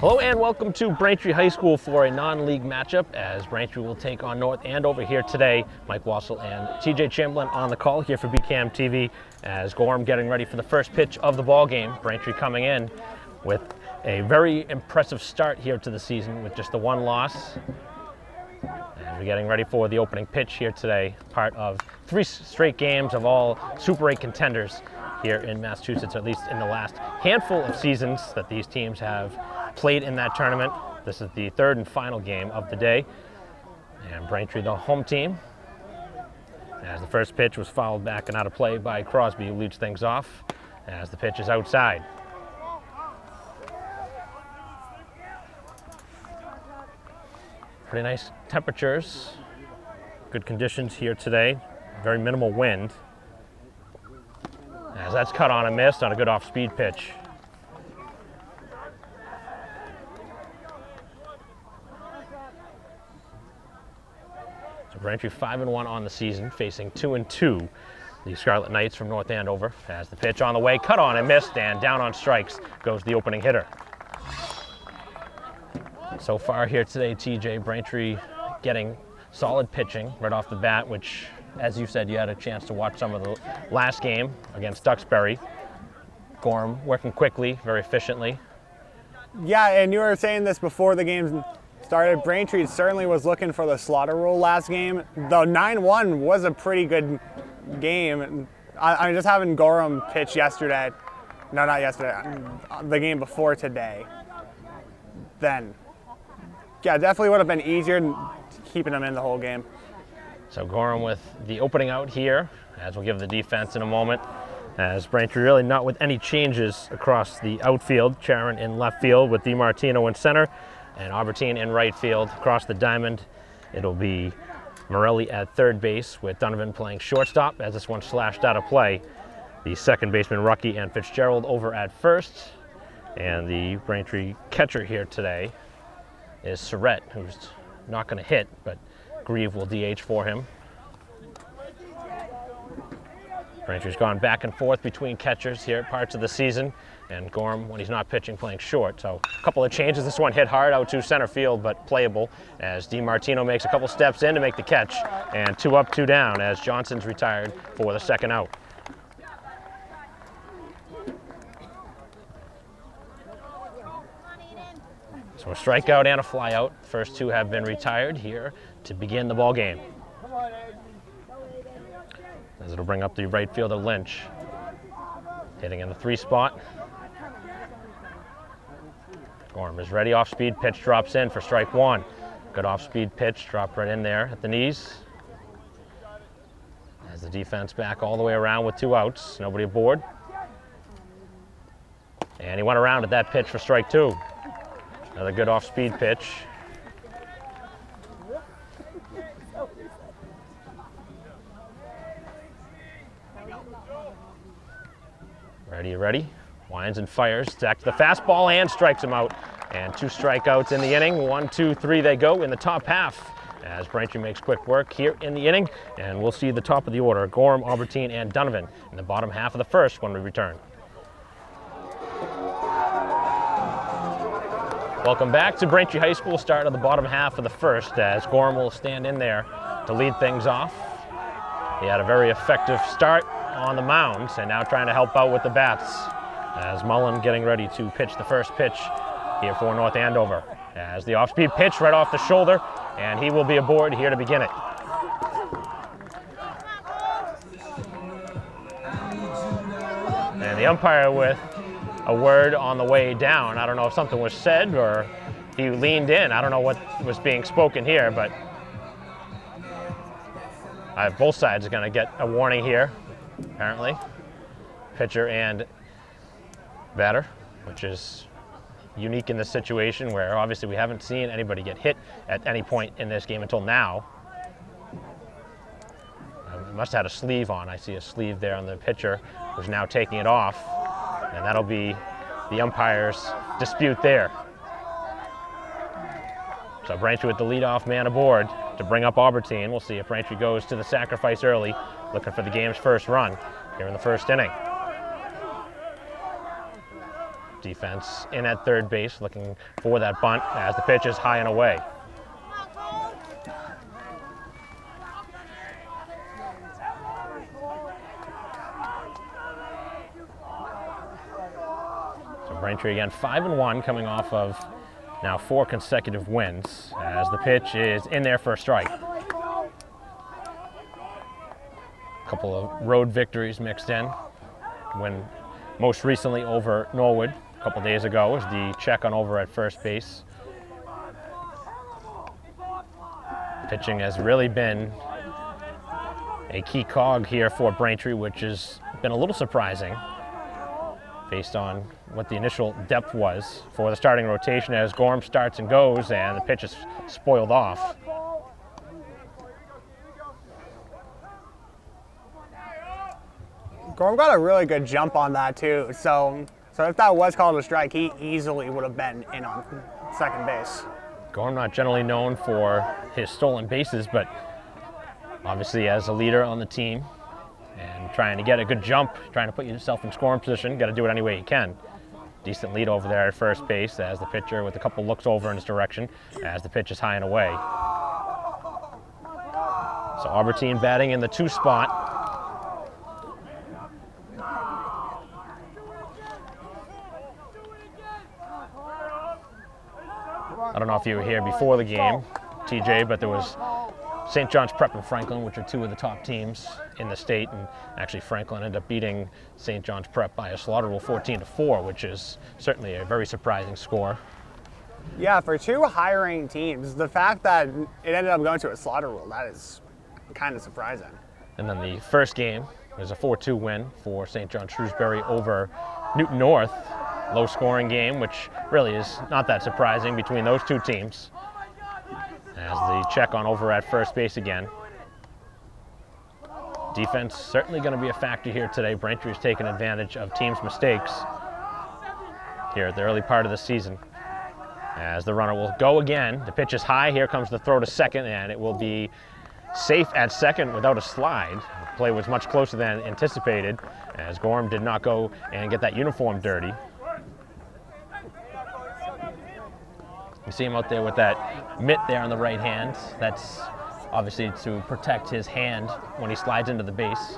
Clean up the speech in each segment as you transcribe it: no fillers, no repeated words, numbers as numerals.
Hello and welcome to Braintree High School for a non-league matchup as Braintree will take on North Andover here today. Mike Wassel and TJ Chamberlain on the call here for BCAM TV as Gorham getting ready for the first pitch of the ball game. Braintree coming in with a very impressive start here to the season with just the one loss. And we're getting ready for the opening pitch here today, part of 3 straight games of all Super 8 contenders here in Massachusetts, at least in the last handful of seasons that these teams have played in that tournament. This is the 3rd and final game of the day. And Braintree, the home team, as the first pitch was fouled back and out of play by Crosby, who leads things off as the pitch is outside. Pretty nice temperatures, good conditions here today, very minimal wind. As that's cut on and missed on a good off-speed pitch. So Braintree 5-1 on the season, facing 2-2, the Scarlet Knights from North Andover. As the pitch on the way, cut on and missed, and down on strikes goes the opening hitter. So far here today, TJ, Braintree getting solid pitching right off the bat, which, as you said, you had a chance to watch some of the last game against Duxbury. Gorham working quickly, very efficiently. Yeah, and you were saying this before the game started. Braintree certainly was looking for the slaughter rule last game. The 9-1 was a pretty good game. I'm just having Gorham pitch yesterday. No, not yesterday. The game before today. Then, yeah, definitely would have been easier keeping them in the whole game. So Gorham with the opening out here, as we'll give the defense in a moment. As Braintree really not with any changes across the outfield. Charon in left field with DiMartino in center, and Albertine in right field. Across the diamond, it'll be Morelli at third base with Donovan playing shortstop as this one slashed out of play. The second baseman, Rucky, and Fitzgerald over at first. And the Braintree catcher here today is Surrett, who's not going to hit, but Grieve will DH for him. Braintree's gone back and forth between catchers here at parts of the season, and Gorham, when he's not pitching, playing short. So a couple of changes. This one hit hard out to center field, but playable as DiMartino makes a couple steps in to make the catch, and 2 up, 2 down as Johnson's retired for the second out. So a strikeout and a flyout. First 2 have been retired here to begin the ball game. As it'll bring up the right fielder Lynch, hitting in the 3 spot. Gorham is ready, off-speed pitch drops in for strike 1. Good off-speed pitch, dropped right in there at the knees. As the defense back all the way around with 2 outs, nobody aboard. And he went around at that pitch for strike 2. Another good off-speed pitch. Ready. Winds and fires. Stack to the fastball and strikes him out. And 2 strikeouts in the inning. 1, 2, 3 they go in the top half as Braintree makes quick work here in the inning. And we'll see the top of the order, Gorham, Albertine, and Donovan in the bottom half of the first when we return. Welcome back to Braintree High School, start of the bottom half of the first as Gorham will stand in there to lead things off. He had a very effective start on the mound and now trying to help out with the bats as Mullen getting ready to pitch the first pitch here for North Andover. As the off-speed pitch right off the shoulder, and he will be aboard here to begin it. And the umpire with a word on the way down. I don't know if something was said or he leaned in. I don't know what was being spoken here, but both sides are going to get a warning here, apparently. Pitcher and batter, which is unique in this situation where obviously we haven't seen anybody get hit at any point in this game until now. Must have had a sleeve on. I see a sleeve there on the pitcher, who's now taking it off. And that'll be the umpire's dispute there. So Braintree with the leadoff man aboard to bring up Albertine. We'll see if Braintree goes to the sacrifice early, looking for the game's first run here in the first inning. Defense in at third base, looking for that bunt as the pitch is high and away. So Braintree again 5-1, coming off of now 4 consecutive wins as the pitch is in there for a strike. A couple of road victories mixed in. When most recently over Norwood a couple days ago was the check on over at first base. Pitching has really been a key cog here for Braintree, which has been a little surprising based on what the initial depth was for the starting rotation as Gorham starts and goes and the pitch is spoiled off. Gorham got a really good jump on that too. So if that was called a strike, he easily would have been in on second base. Gorham not generally known for his stolen bases, but obviously as a leader on the team and trying to get a good jump, trying to put yourself in scoring position, got to do it any way you can. Decent lead over there at first base as the pitcher with a couple looks over in his direction as the pitch is high and away. So Albertine batting in the 2 spot. I don't know if you were here before the game, TJ, but there was St. John's Prep and Franklin, which are 2 of the top teams in the state, and actually Franklin ended up beating St. John's Prep by a slaughter rule 14-4, which is certainly a very surprising score. Yeah, for 2 high-ranked teams, the fact that it ended up going to a slaughter rule, that is kind of surprising. And then the first game was a 4-2 win for St. John Shrewsbury over Newton North. Low scoring game, which really is not that surprising between those 2 teams. As the check on over at first base again. Defense certainly going to be a factor here today. Braintree's taken advantage of teams' mistakes here at the early part of the season. As the runner will go again. The pitch is high. Here comes the throw to second, and it will be safe at second without a slide. The play was much closer than anticipated, as Gorham did not go and get that uniform dirty. You see him out there with that mitt there on the right hand. That's obviously to protect his hand when he slides into the base.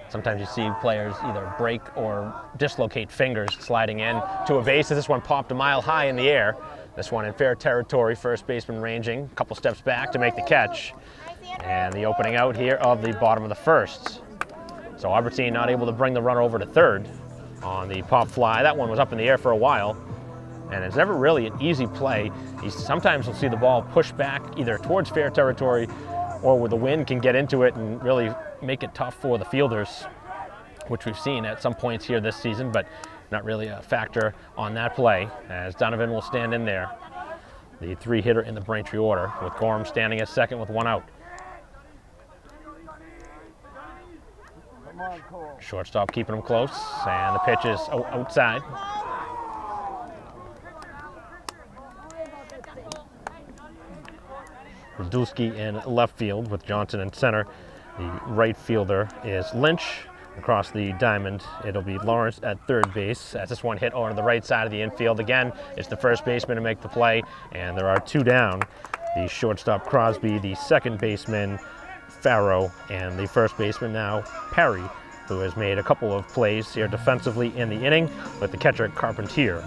Sometimes you see players either break or dislocate fingers sliding in to a base. This one popped a mile high in the air. This one in fair territory, first baseman ranging a couple steps back to make the catch. And the opening out here of the bottom of the first. So Albertine not able to bring the runner over to third on the pop fly. That one was up in the air for a while. And it's never really an easy play. Sometimes you'll see the ball push back either towards fair territory or where the wind can get into it and really make it tough for the fielders, which we've seen at some points here this season, but not really a factor on that play as Donovan will stand in there, the 3-hitter in the Braintree order, with Gorham standing at second with 1 out. Shortstop keeping him close, and the pitch is outside. Radulski in left field with Johnson in center. The right fielder is Lynch. Across the diamond, it'll be Lawrence at third base. As this one hit over to the right side of the infield. Again, it's the first baseman to make the play, and there are 2 down. The shortstop Crosby, the second baseman Farrow, and the first baseman now Perry, who has made a couple of plays here defensively in the inning with the catcher Carpentier.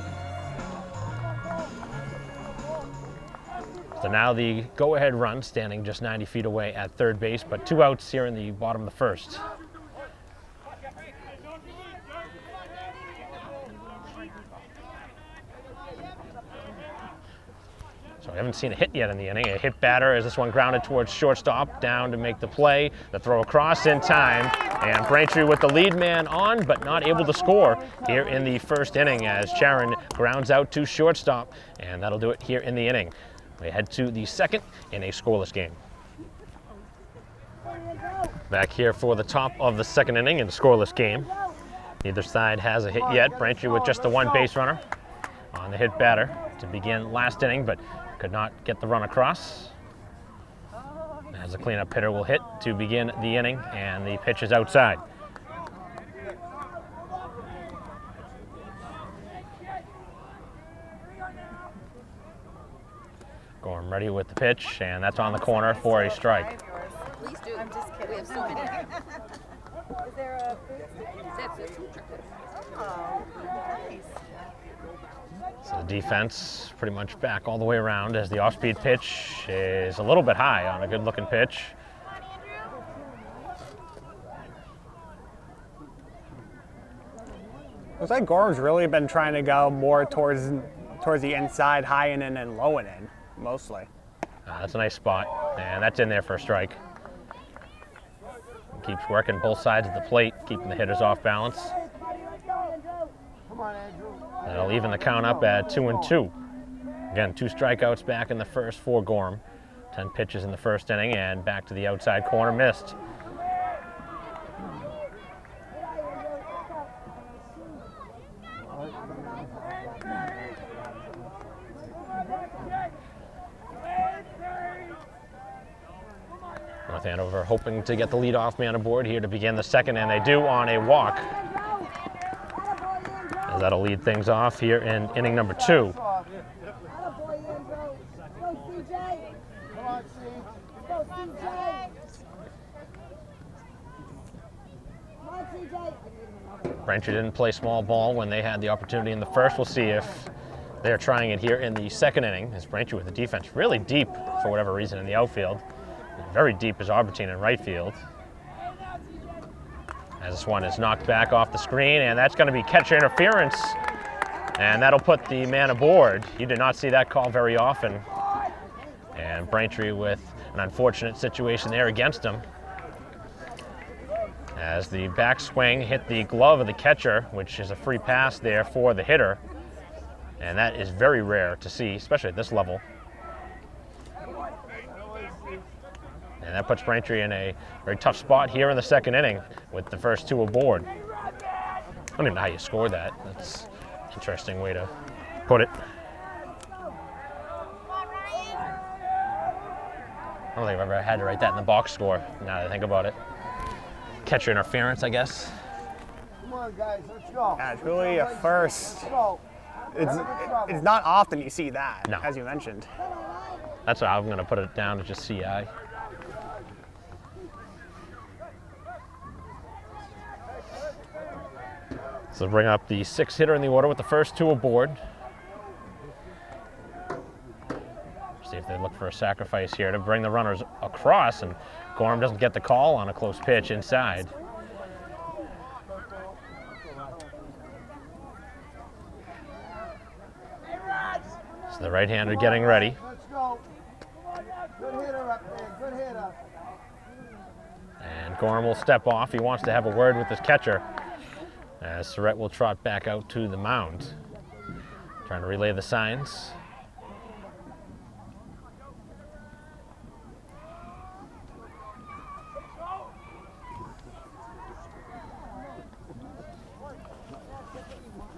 So now the go-ahead run standing just 90 feet away at third base, but 2 outs here in the bottom of the first. So we haven't seen a hit yet in the inning. A hit batter as this one grounded towards shortstop, down to make the play. The throw across in time, and Braintree with the lead man on, but not able to score here in the first inning as Charon grounds out to shortstop, and that'll do it here in the inning. We head to the second in a scoreless game. Back here for the top of the second inning in a scoreless game. Neither side has a hit yet. Braintree with just the 1 base runner on the hit batter to begin last inning, but could not get the run across. As the cleanup hitter will hit to begin the inning, and the pitch is outside. Gorham ready with the pitch, and that's on the corner for a strike. Please do. I'm just kidding. We have so many. Is there a food truck? Oh, nice. So the defense pretty much back all the way around as the off-speed pitch is a little bit high on a good-looking pitch. Looks like Gorham's really been trying to go more towards the inside, high and in and low and in, mostly. That's a nice spot, and that's in there for a strike. Keeps working both sides of the plate, keeping the hitters off balance. That'll even the count up at 2-2. Again, 2 strikeouts back in the first for Gorham. 10 pitches in the first inning, and back to the outside corner, missed. North Andover hoping to get the leadoff man aboard here to begin the second, and they do on a walk. As that'll lead things off here in inning number 2. Braintree didn't play small ball when they had the opportunity in the first. We'll see if they're trying it here in the second inning, as Braintree with the defense really deep for whatever reason in the outfield. Very deep is Albertine in right field. As this one is knocked back off the screen, and that's going to be catcher interference. And that'll put the man aboard. You did not see that call very often. And Braintree with an unfortunate situation there against him. As the backswing hit the glove of the catcher, which is a free pass there for the hitter. And that is very rare to see, especially at this level. And that puts Braintree in a very tough spot here in the second inning with the first 2 aboard. I don't even know how you scored that. That's an interesting way to put it. I don't think I've ever had to write that in the box score, now that I think about it. Catcher interference, I guess. Come on, guys, let's go. Yeah, it's really a first. It's not often you see that, No. as you mentioned. That's why I'm going to put it down to just CI. So bring up the 6th hitter in the order with the first 2 aboard. See if they look for a sacrifice here to bring the runners across, and Gorham doesn't get the call on a close pitch inside. So the right-hander getting ready. Let's go. Good hitter up there, good hitter. And Gorham will step off. He wants to have a word with his catcher, as Surratt will trot back out to the mound, trying to relay the signs.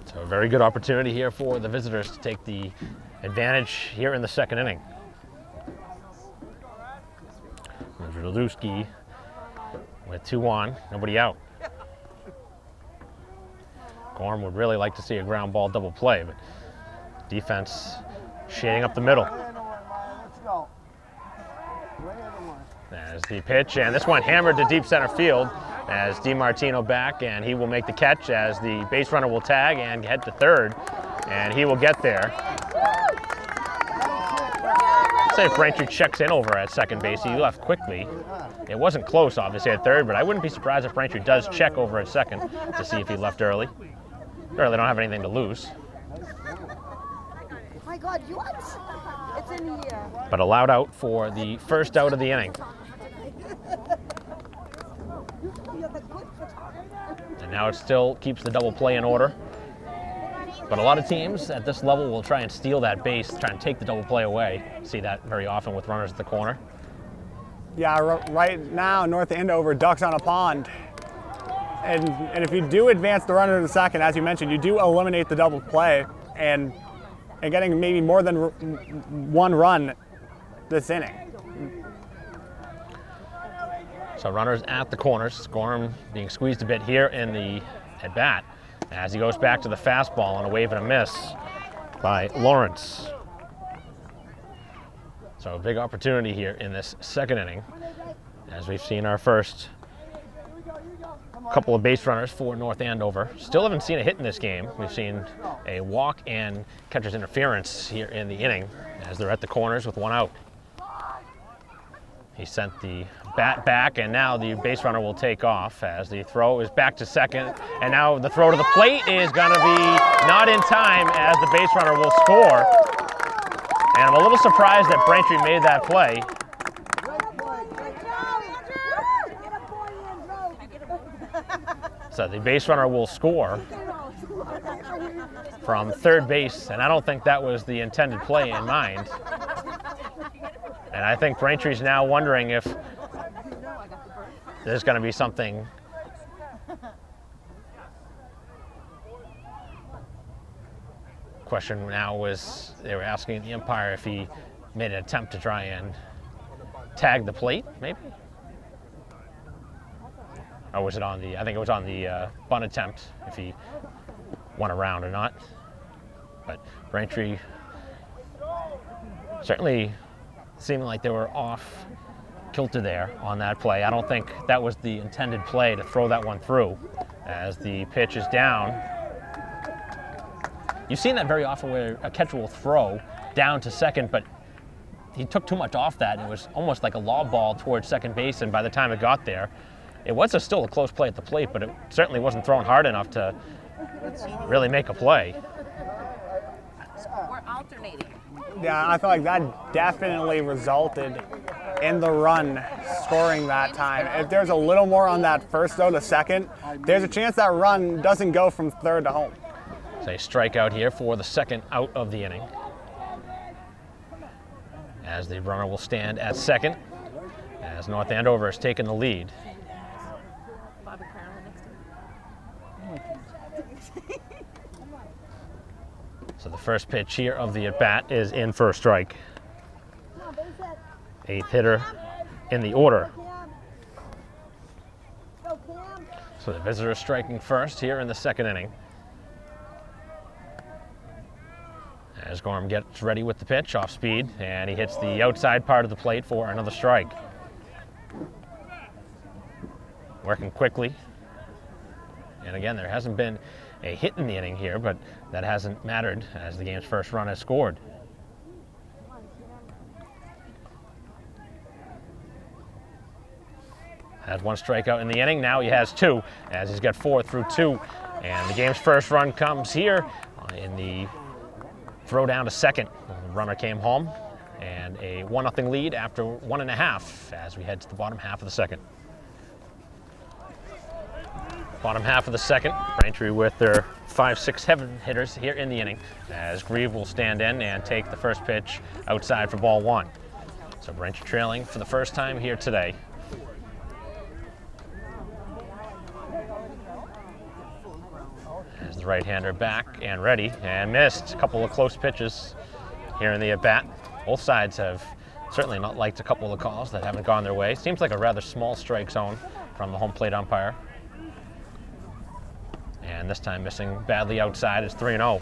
So a very good opportunity here for the visitors to take the advantage here in the second inning. Zdrzelewski with 2 on, nobody out. Gorham would really like to see a ground ball double play, but defense shading up the middle. Let's go. As the pitch, and this one hammered to deep center field as DiMartino back, and he will make the catch as the base runner will tag and head to third, and he will get there. I'd say if Braintree checks in over at second base, he left quickly. It wasn't close, obviously, at third, but I wouldn't be surprised if Braintree does check over at second to see if he left early. Sure, they don't have anything to lose. My God, what? It's in here. But allowed out for the first out of the inning. And now it still keeps the double play in order. But a lot of teams at this level will try and steal that base, try and take the double play away. See that very often with runners at the corner. Yeah, right now, North Andover ducks on a pond. And if you do advance the runner to the second, as you mentioned, you do eliminate the double play and getting maybe more than 1 run this inning. So runners at the corners. Gorham being squeezed a bit here in the at bat as he goes back to the fastball on a wave and a miss by Lawrence. So a big opportunity here in this second inning, as we've seen our first couple of base runners for North Andover. Still haven't seen a hit in this game. We've seen a walk and catcher's interference here in the inning as they're at the corners with one out. He sent the bat back, and now the base runner will take off as the throw is back to second. And now the throw to the plate is going to be not in time as the base runner will score. And I'm a little surprised that Braintree made that play. So the base runner will score from third base, and I don't think that was the intended play in mind. And I think Braintree's now wondering if there's going to be something. Question now was, they were asking the umpire if he made an attempt to try and tag the plate, maybe? Or was it on the, I think it was on the bunt attempt, if he went around or not. But Braintree certainly seemed like they were off kilter there on that play. I don't think that was the intended play to throw that one through as the pitch is down. You've seen that very often where a catcher will throw down to second, but he took too much off that, and it was almost like a lob ball towards second base, and by the time it got there, it was still a close play at the plate, but it certainly wasn't thrown hard enough to really make a play. We're alternating. Yeah, I feel like that definitely resulted in the run scoring that time. If there's a little more on that first throw to second, there's a chance that run doesn't go from third to home. So a strikeout here for the second out of the inning, as the runner will stand at second as North Andover has taken the lead. Bobby Crown next to me. So the first pitch here of the at-bat is in for a strike. Eighth hitter in the order. So the visitor striking first here in the second inning. As Gorham gets ready with the pitch off speed, and he hits the outside part of the plate for another strike. Working quickly. And again, there hasn't been a hit in the inning here, but that hasn't mattered as the game's first run has scored. Has one strikeout in the inning, now he has two, as he's got 4 through 2. And the game's first run comes here in the throw down to second. The runner came home, and a 1-0 lead after 1.5 as we head to the bottom half of the second. Bottom half of the second, Braintree with their 5, 6, 7 hitters here in the inning, as Grieve will stand in and take the first pitch outside for ball 1. So Braintree trailing for the first time here today. As the right-hander back and ready, and missed. A couple of close pitches here in the at-bat. Both sides have certainly not liked a couple of the calls that haven't gone their way. Seems like a rather small strike zone from the home plate umpire. And this time missing badly outside is 3-0.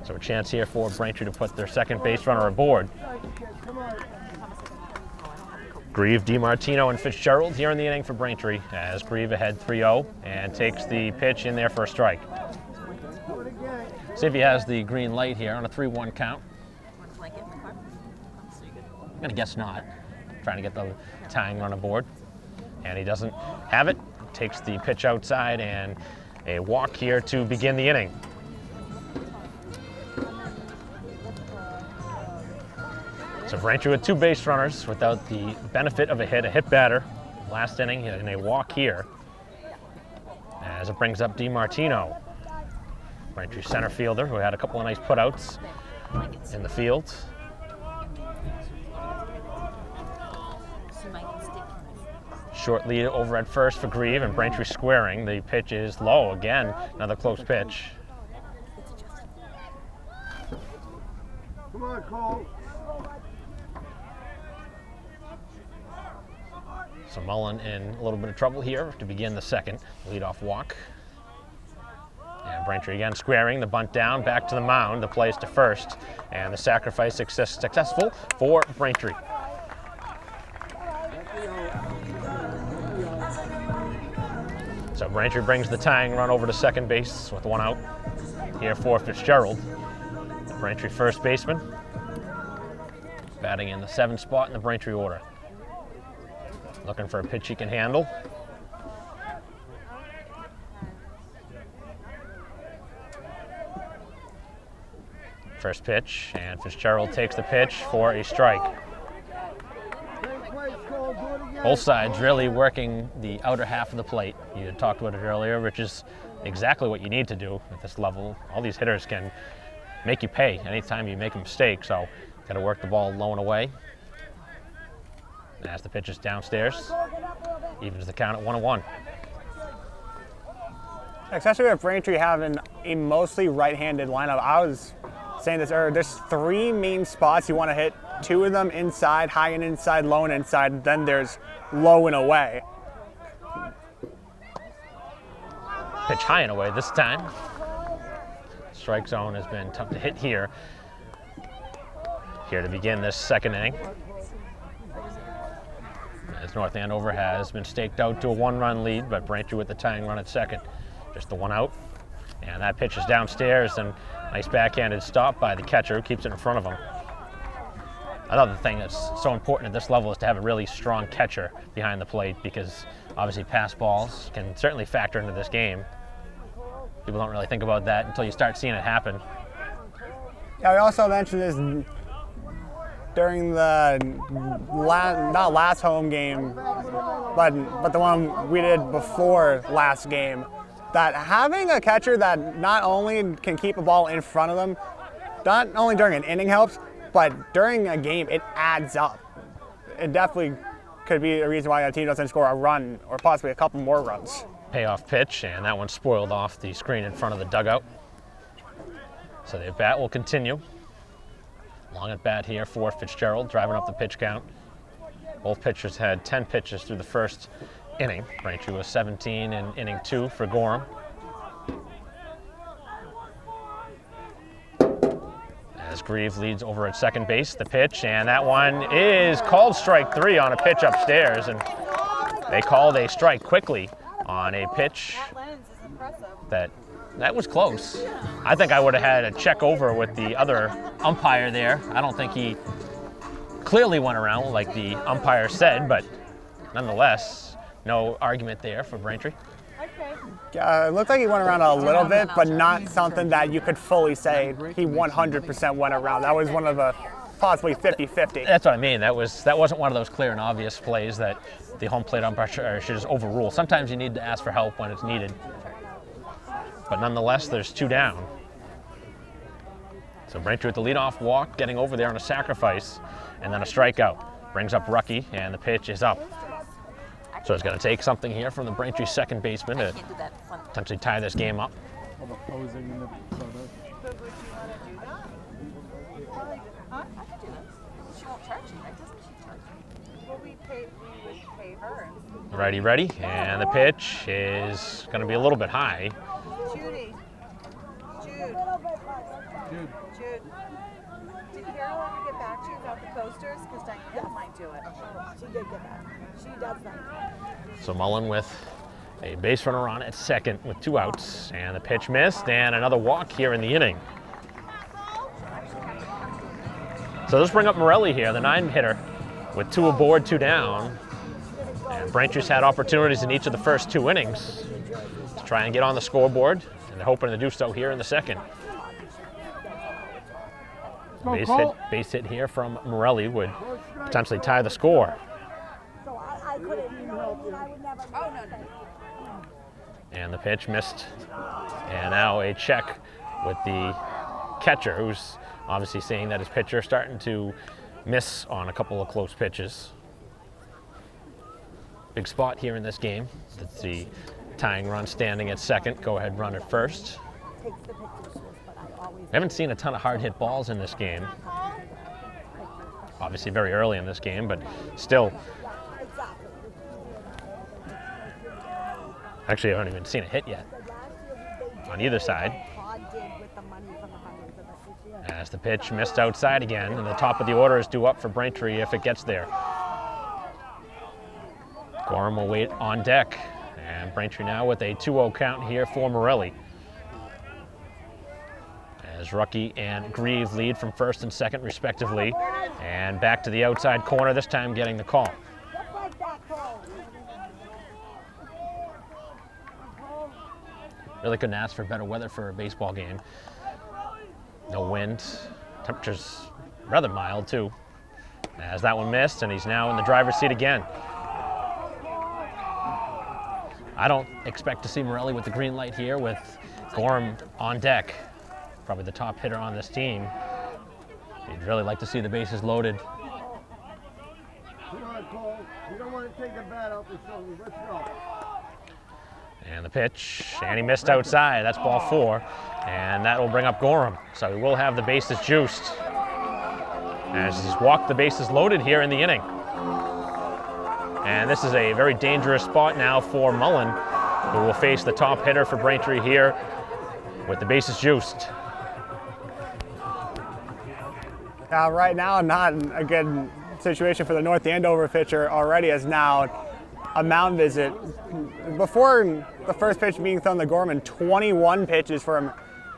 So a chance here for Braintree to put their second base runner aboard. Grieve, DiMartino, and Fitzgerald here in the inning for Braintree, as Grieve ahead 3-0 and takes the pitch in there for a strike. See if he has the green light here on a 3-1 count. I'm gonna guess not. Trying to get the tying run aboard. And he doesn't have it. Takes the pitch outside and a walk here to begin the inning. So Braintree with 2 base runners without the benefit of a hit batter last inning, and a walk here as it brings up DiMartino. Braintree center fielder who had a couple of nice putouts in the field. Short lead over at first for Grieve, and Braintree squaring. The pitch is low again, another close pitch. Come on, Cole. So Mullen in a little bit of trouble here to begin the second. Leadoff walk. And Braintree again squaring, the bunt down, back to the mound, the play is to first, and the sacrifice successful for Braintree. So Braintree brings the tying run over to second base with one out here for Fitzgerald. The Braintree first baseman, batting in the 7th spot in the Braintree order. Looking for a pitch he can handle. First pitch, and Fitzgerald takes the pitch for a strike. Both sides really working the outer half of the plate. You had talked about it earlier, which is exactly what you need to do at this level. All these hitters can make you pay anytime you make a mistake, so got to work the ball low and away. And as the pitch is downstairs, evens the count at 1-1. Especially with Braintree having a mostly right-handed lineup. I was saying this earlier, there's 3 main spots you want to hit. 2 of them inside, high and inside, low and inside, then there's low and away. Pitch high and away this time. Strike zone has been tough to hit here. Here to begin this second inning, as North Andover has been staked out to a 1-run lead, but Braintree with the tying run at second. Just the one out. And that pitch is downstairs, and nice backhanded stop by the catcher who keeps it in front of him. Another thing that's so important at this level is to have a really strong catcher behind the plate, because obviously pass balls can certainly factor into this game. People don't really think about that until you start seeing it happen. Yeah, we also mentioned this during the not last home game, but the one we did before last game, that having a catcher that not only can keep a ball in front of them, not only during an inning helps, but during a game it adds up. It definitely could be a reason why a team doesn't score a run or possibly a couple more runs. Payoff pitch, and that one spoiled off the screen in front of the dugout. So the at-bat will continue. Long at bat here for Fitzgerald, driving up the pitch count. Both pitchers had 10 pitches through the first inning. Braintree was 17 in inning 2 for Gorham. As Grieve leads over at second base, the pitch, and that one is called strike 3 on a pitch upstairs, and they called a strike quickly on a pitch that was close. I think I would have had a check over with the other umpire there. I don't think he clearly went around like the umpire said, but nonetheless, no argument there for Braintree. It looked like he went around a little bit, but not something that you could fully say he 100% went around. That was one of the possibly 50-50. That's what I mean. That wasn't one of those clear and obvious plays that the home plate umpire should just overrule. Sometimes you need to ask for help when it's needed. But nonetheless, there's 2 down. So Braintree with the leadoff walk, getting over there on a sacrifice, and then a strikeout. Brings up Rucky, and the pitch is up. So it's going to take something here from the Braintree second baseman to potentially tie this game up. Righty ready, and the pitch is going to be a little bit high. Judy. Jude. Did Carol ever get back to you about the coasters? Because Diana might do it. She did get back. She does that. So Mullen with a base runner on at second with 2 outs, and the pitch missed, and another walk here in the inning. So let's bring up Morelli here, the 9-hitter, with 2 aboard, 2 down. And Braintree's had opportunities in each of the first 2 innings to try and get on the scoreboard, and they're hoping to do so here in the second. Base hit here from Morelli would potentially tie the score. And the pitch missed. And now a check with the catcher, who's obviously seeing that his pitcher is starting to miss on a couple of close pitches. Big spot here in this game. That's the tying run standing at second. Go ahead, run at first. We haven't seen a ton of hard hit balls in this game. Obviously very early in this game, but still. Actually, I haven't even seen a hit yet. on either side. As the pitch missed outside again, and the top of the order is due up for Braintree if it gets there. Gorham will wait on deck, and Braintree now with a 2-0 count here for Morelli. As Rucky and Grieve lead from first and second respectively, and back to the outside corner, this time getting the call. Really couldn't ask for better weather for a baseball game. No wind, temperatures rather mild too. As that one missed, and he's now in the driver's seat again. I don't expect to see Morelli with the green light here with Gorham on deck. Probably the top hitter on this team. You'd really like to see the bases loaded. Come on, Cole. You don't want to take the bat off the shoulders. Let's go. And the pitch, and he missed outside. That's ball 4, and that will bring up Gorham. So we will have the bases juiced as he's walked the bases loaded here in the inning. And this is a very dangerous spot now for Mullen, who will face the top hitter for Braintree here with the bases juiced. Right now, not a good situation for the North Andover pitcher already, as now a mound visit. Before the first pitch being thrown to Gorman, 21 pitches for him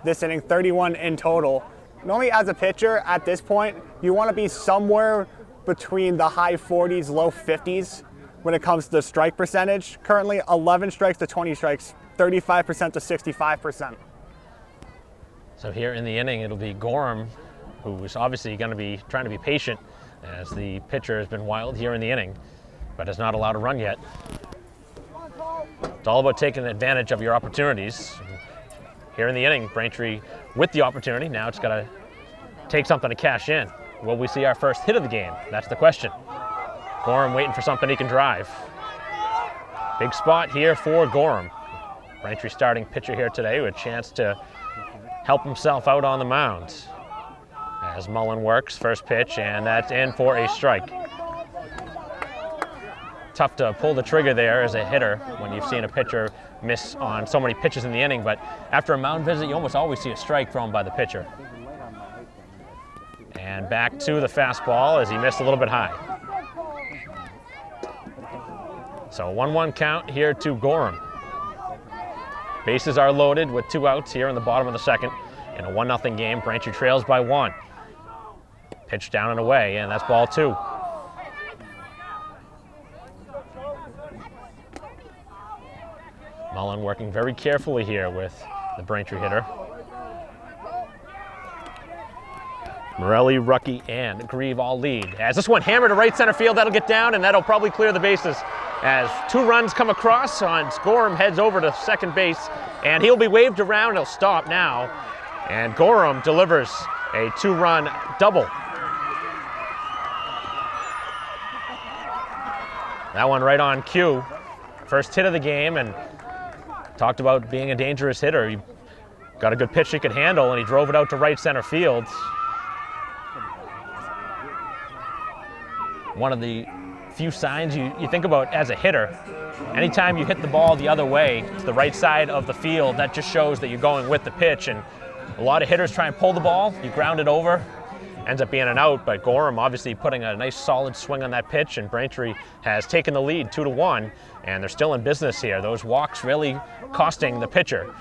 this inning, 31 in total. Normally as a pitcher at this point, you want to be somewhere between the high 40s, low 50s when it comes to strike percentage. Currently 11 strikes to 20 strikes, 35% to 65%. So here in the inning, it'll be Gorham, who is obviously going to be trying to be patient as the pitcher has been wild here in the inning, but has not allowed a run yet. It's all about taking advantage of your opportunities. Here in the inning, Braintree with the opportunity. Now it's got to take something to cash in. Will we see our first hit of the game? That's the question. Gorham waiting for something he can drive. Big spot here for Gorham. Braintree starting pitcher here today with a chance to help himself out on the mound. As Mullen works, first pitch, and that's in for a strike. Tough to pull the trigger there as a hitter when you've seen a pitcher miss on so many pitches in the inning, but after a mound visit, you almost always see a strike thrown by the pitcher. And back to the fastball as he missed a little bit high. So 1-1 count here to Gorham. Bases are loaded with 2 outs here in the bottom of the second. In a 1-0 game, Braintree trails by 1. Pitch down and away, and that's ball 2. Mullen working very carefully here with the Braintree hitter. Morelli, Rucky, and Grieve all lead. As this one hammered to right center field, that'll get down, and that'll probably clear the bases. As 2 runs come across, Gorham heads over to second base, and he'll be waved around. He'll stop now, and Gorham delivers a 2-run double. That one right on cue. First hit of the game, and talked about being a dangerous hitter. He got a good pitch he could handle, and he drove it out to right center field. One of the few signs you think about as a hitter. Anytime you hit the ball the other way to the right side of the field, that just shows that you're going with the pitch. And a lot of hitters try and pull the ball. You ground it over, ends up being an out, but Gorham obviously putting a nice solid swing on that pitch, and Braintree has taken the lead 2-1, and they're still in business here. Those walks really costing the pitcher.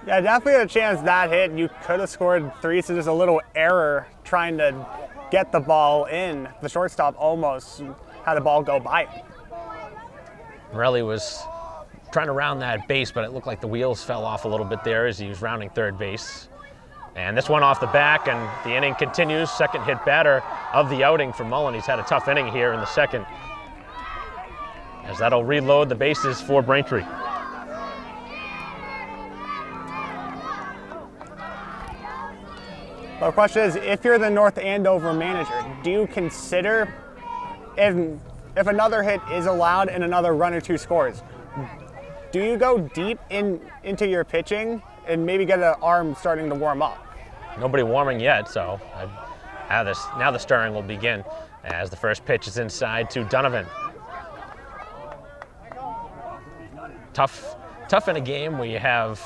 Yeah, definitely a chance that hit. You could have scored 3, so there's a little error trying to get the ball in. The shortstop almost had the ball go by. Morelli was trying to round that base, but it looked like the wheels fell off a little bit there as he was rounding third base. And this one off the back, and the inning continues. Second hit batter of the outing for Mullen. He's had a tough inning here in the second, as that'll reload the bases for Braintree. The question is, if you're the North Andover manager, do you consider, if another hit is allowed and another run or 2 scores, do you go deep into your pitching and maybe get an arm starting to warm up? Nobody warming yet, so now the stirring will begin as the first pitch is inside to Donovan. Tough in a game where you have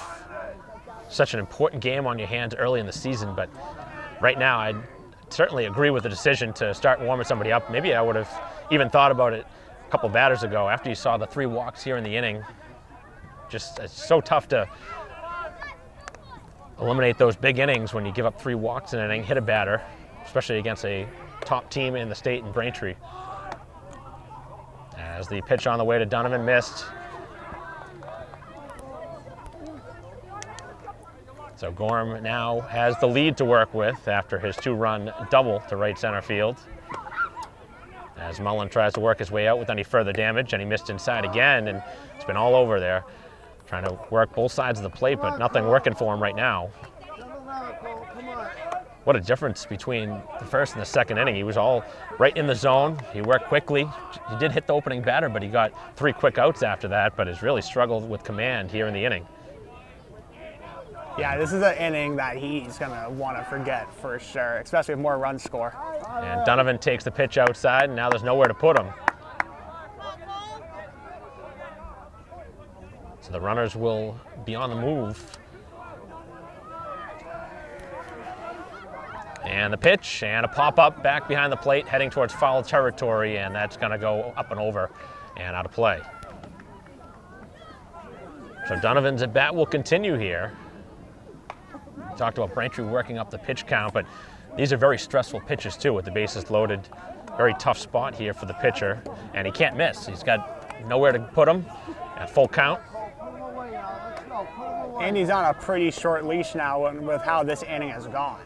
such an important game on your hands early in the season, but right now I'd certainly agree with the decision to start warming somebody up. Maybe I would have even thought about it a couple batters ago after you saw the 3 walks here in the inning. Just it's so tough to eliminate those big innings when you give up 3 walks in an inning, hit a batter, especially against a top team in the state in Braintree. As the pitch on the way to Donovan missed. So Gorham now has the lead to work with after his 2-run double to right center field. As Mullen tries to work his way out with any further damage, and he missed inside again, and it's been all over there. Trying to work both sides of the plate, but nothing working for him right now. What a difference between the first and the second inning. He was all right in the zone. He worked quickly. He did hit the opening batter, but he got 3 quick outs after that, but has really struggled with command here in the inning. Yeah, this is an inning that he's going to want to forget for sure, especially with more runs score. And Donovan takes the pitch outside, and now there's nowhere to put him. So the runners will be on the move. And the pitch, and a pop-up back behind the plate, heading towards foul territory, and that's going to go up and over and out of play. So Donovan's at bat will continue here. We talked about Braintree working up the pitch count, but these are very stressful pitches too with the bases loaded. Very tough spot here for the pitcher, and he can't miss. He's got nowhere to put him at full count. And he's on a pretty short leash now with how this inning has gone.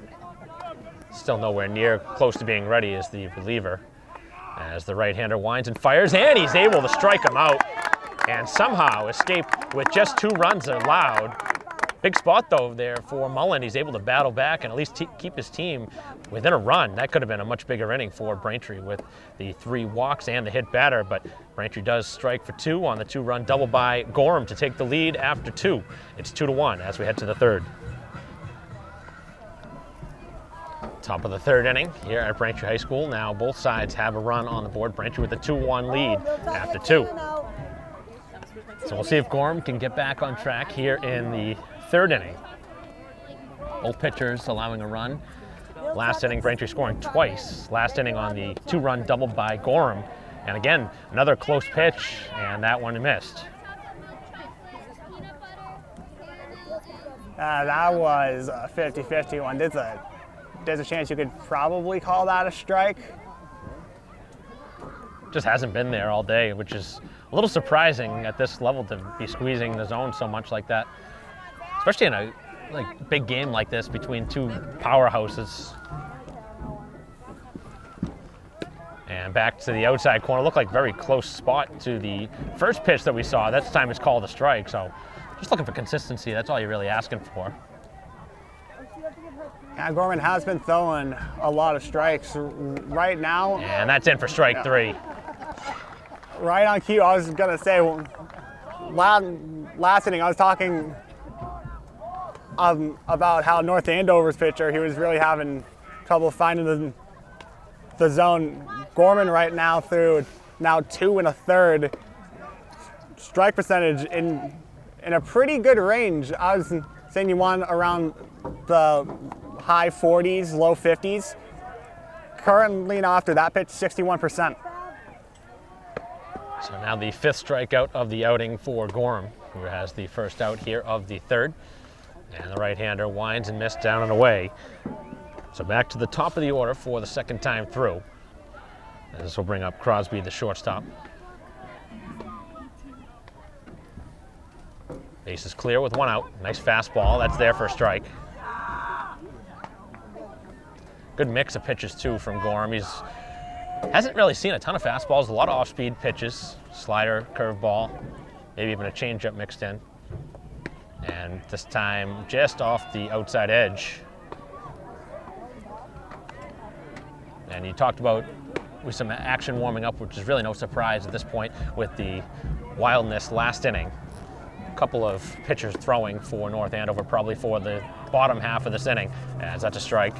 Still nowhere near close to being ready as the reliever. As the right-hander winds and fires, and he's able to strike him out and somehow escape with just 2 runs allowed. Big spot though there for Mullen. He's able to battle back and at least keep his team within a run. That could have been a much bigger inning for Braintree with the 3 walks and the hit batter, but Braintree does strike for 2 on the 2-run double by Gorham to take the lead after 2. It's 2-1 as we head to the 3rd. Top of the 3rd inning here at Braintree High School. Now both sides have a run on the board. Braintree with a 2-1 lead after 2. So we'll see if Gorham can get back on track here in the 3rd inning. Both pitchers allowing a run. Last inning, Braintree scoring twice. Last inning on the 2-run double by Gorham. And again, another close pitch, and that one missed. That was a 50-50 one. There's a chance you could probably call that a strike. Just hasn't been there all day, which is a little surprising at this level to be squeezing the zone so much like that, especially in a big game like this between 2 powerhouses. And back to the outside corner. Looked like very close spot to the first pitch that we saw. That time is called a strike. So just looking for consistency. That's all you're really asking for. Yeah, Gorman has been throwing a lot of strikes right now. And that's in for strike 3. Right on cue. I was gonna say, last inning I was talking about how North Andover's pitcher, he was really having trouble finding the zone. Gorman right now threw 2 1/3 strike percentage in a pretty good range. I was saying you want around the high 40s, low 50s. Currently now after that pitch, 61%. So now the 5th strikeout of the outing for Gorham, who has the first out here of the 3rd. And the right-hander winds and missed down and away. So back to the top of the order for the 2nd time through. And this will bring up Crosby, the shortstop. Base is clear with 1 out. Nice fastball. That's there for a strike. Good mix of pitches, too, from Gorham. Hasn't really seen a ton of fastballs, a lot of off-speed pitches, slider, curveball, maybe even a changeup mixed in. And this time just off the outside edge. And you talked about with some action warming up, which is really no surprise at this point with the wildness last inning. A couple of pitchers throwing for North Andover, probably for the bottom half of this inning, as that's a strike.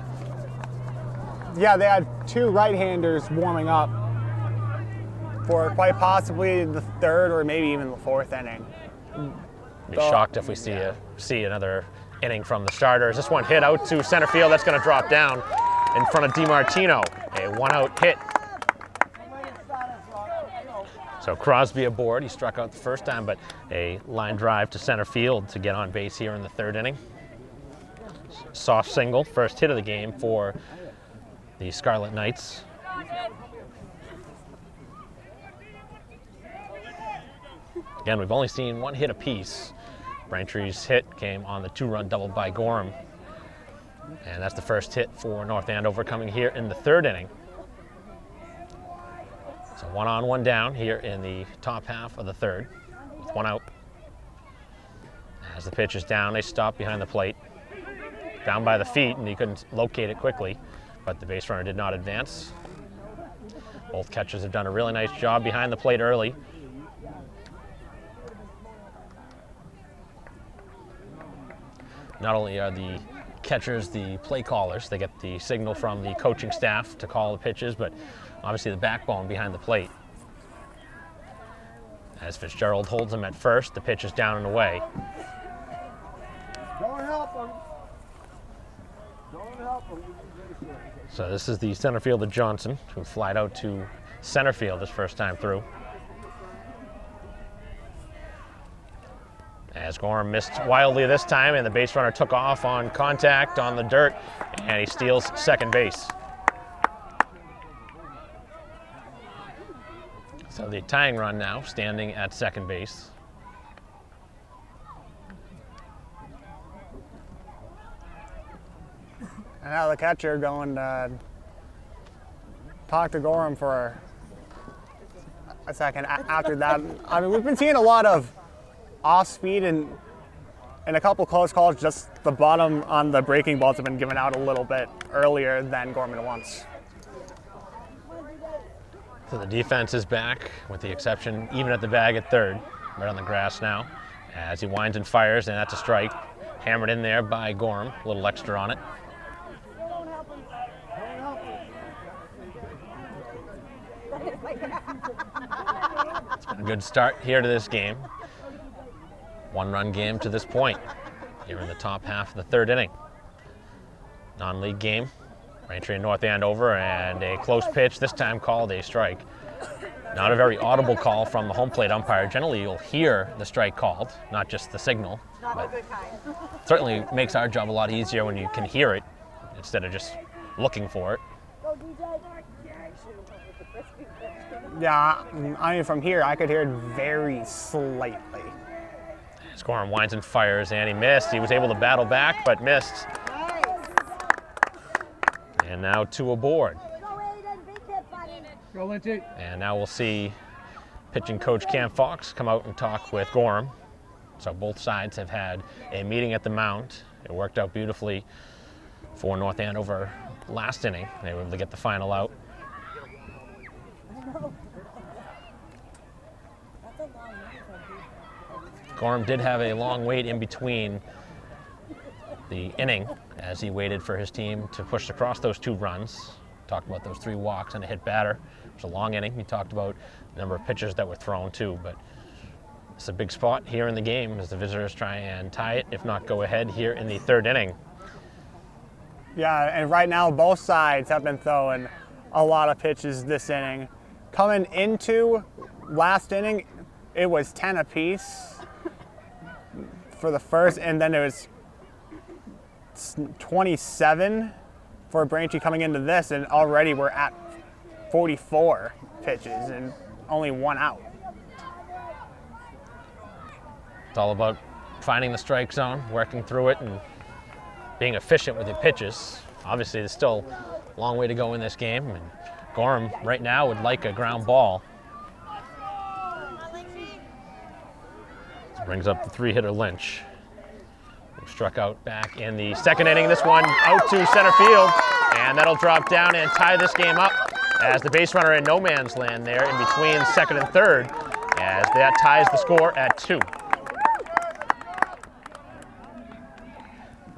Yeah, they had 2 right-handers warming up for quite possibly the 3rd or maybe even the 4th inning. Be shocked if we see another inning from the starters. This one hit out to center field. That's going to drop down in front of DiMartino. A one-out hit. So Crosby aboard. He struck out the first time, but a line drive to center field to get on base here in the third inning. Soft single, first hit of the game for the Scarlet Knights. Again, we've only seen one hit apiece. Braintree's hit came on the two-run double by Gorham. And that's the first hit for North Andover coming here in the third inning. So 1 on, 1 down here in the top half of the third, with 1 out. As the pitch is down, they stop behind the plate. Down by the feet, and he couldn't locate it quickly, but the base runner did not advance. Both catchers have done a really nice job behind the plate early. Not only are the catchers the play callers, they get the signal from the coaching staff to call the pitches, but obviously the backbone behind the plate. As Fitzgerald holds him at first, the pitch is down and away. Don't help him. Don't help him. So this is the center fielder Johnson, who flied out to center field his first time through. As Gorham missed wildly this time, and the base runner took off on contact on the dirt, and he steals second base. So the tying run now standing at second base. And now the catcher going to talk to Gorham for a second after that. I mean, we've been seeing a lot of off speed and a couple close calls. Just the bottom on the breaking balls have been given out a little bit earlier than Gorman wants. So the defense is back, with the exception even at the bag at third, right on the grass now, as he winds and fires, and that's a strike. Hammered in there by Gorham, a little extra on it. It's been a good start here to this game. 1-run game to this point, here in the top half of the third inning. Non-league game, Braintree and North Andover, and a close pitch, this time called a strike. Not a very audible call from the home plate umpire. Generally, you'll hear the strike called, not just the signal. But certainly makes our job a lot easier when you can hear it instead of just looking for it. Yeah, I mean, from here, I could hear it very slightly. Gorham winds and fires, and he missed. He was able to battle back, but missed. And now 2 aboard. And now we'll see pitching coach Cam Fox come out and talk with Gorham. So both sides have had a meeting at the mound. It worked out beautifully for North Andover last inning. They were able to get the final out. Gorham did have a long wait in between the inning as he waited for his team to push across those 2 runs. Talked about those 3 walks and a hit batter. It was a long inning. He talked about the number of pitches that were thrown too, but it's a big spot here in the game as the visitors try and tie it, if not go ahead here in the third inning. Yeah, and right now both sides have been throwing a lot of pitches this inning. Coming into last inning, it was 10 apiece for the first, and then it was 27 for Braintree coming into this, and already we're at 44 pitches and only 1 out. It's all about finding the strike zone, working through it, and being efficient with your pitches. Obviously, there's still a long way to go in this game, and Gorham right now would like a ground ball. Brings up the 3-hitter Lynch, who struck out back in the second inning. This one out to center field, and that'll drop down and tie this game up as the base runner in no man's land there in between second and third, as that ties the score at 2.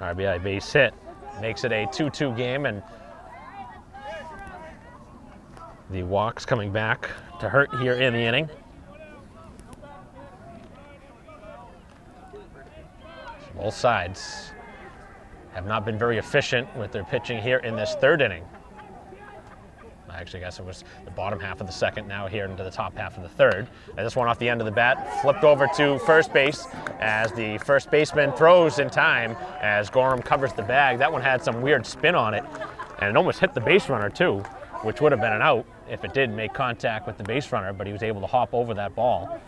RBI base hit makes it a 2-2 game, and the walks coming back to hurt here in the inning. Both sides have not been very efficient with their pitching here in this third inning. Actually, I guess it was the bottom half of the second, now here into the top half of the third. And this one off the end of the bat, flipped over to first base as the first baseman throws in time as Gorham covers the bag. That one had some weird spin on it, and it almost hit the base runner too, which would have been an out if it did make contact with the base runner, but he was able to hop over that ball.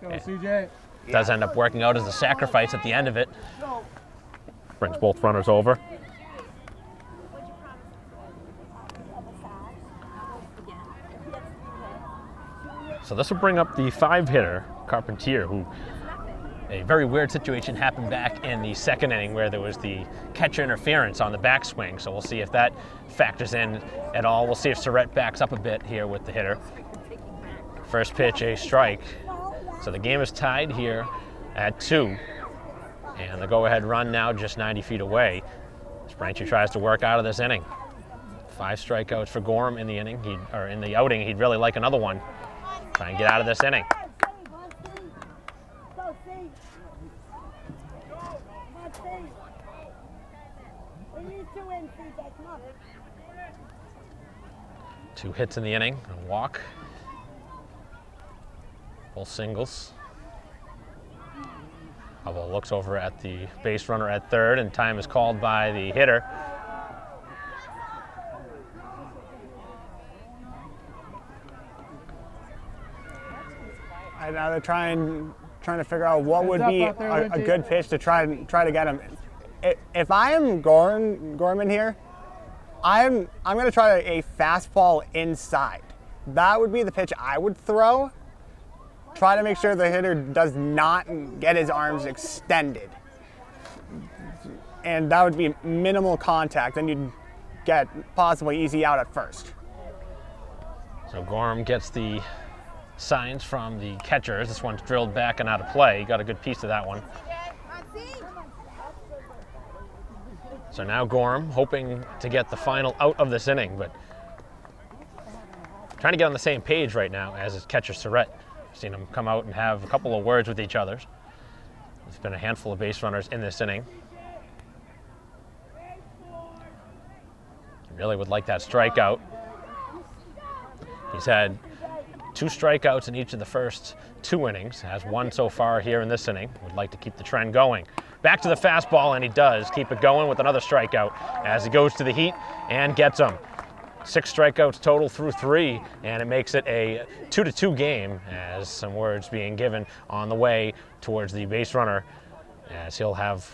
Go, CJ. Does end up working out as a sacrifice at the end of it. Brings both runners over. So this will bring up the 5-hitter, Carpentier, who a very weird situation happened back in the second inning where there was the catcher interference on the backswing. So we'll see if that factors in at all. We'll see if Surrett backs up a bit here with the hitter. First pitch, a strike. So the game is tied here at 2. And the go-ahead run now just 90 feet away. As Braintree tries to work out of this inning. 5 strikeouts for Gorham in the inning, in the outing. He'd really like another one. Try and get out of this inning. Two hits in the inning, a walk. Both singles. Hubble looks over at the base runner at third, and time is called by the hitter. Now they're trying to figure out what would be a good pitch to try to get him. If I am Gorman here, I'm going to try a fastball inside. That would be the pitch I would throw. Try to make sure the hitter does not get his arms extended. And that would be minimal contact, and you'd get possibly easy out at first. So Gorham gets the signs from the catchers. This one's drilled back and out of play. Got a good piece of that one. So now Gorham hoping to get the final out of this inning, but trying to get on the same page right now as his catcher Surrett. Seen them come out and have a couple of words with each other. There's been a handful of base runners in this inning. Really would like that strikeout. He's had 2 strikeouts in each of the first 2 innings. Has 1 so far here in this inning. Would like to keep the trend going. Back to the fastball, and he does keep it going with another strikeout as he goes to the heat and gets them. 6 strikeouts total through 3, and it makes it a 2-2 game as some words being given on the way towards the base runner as he'll have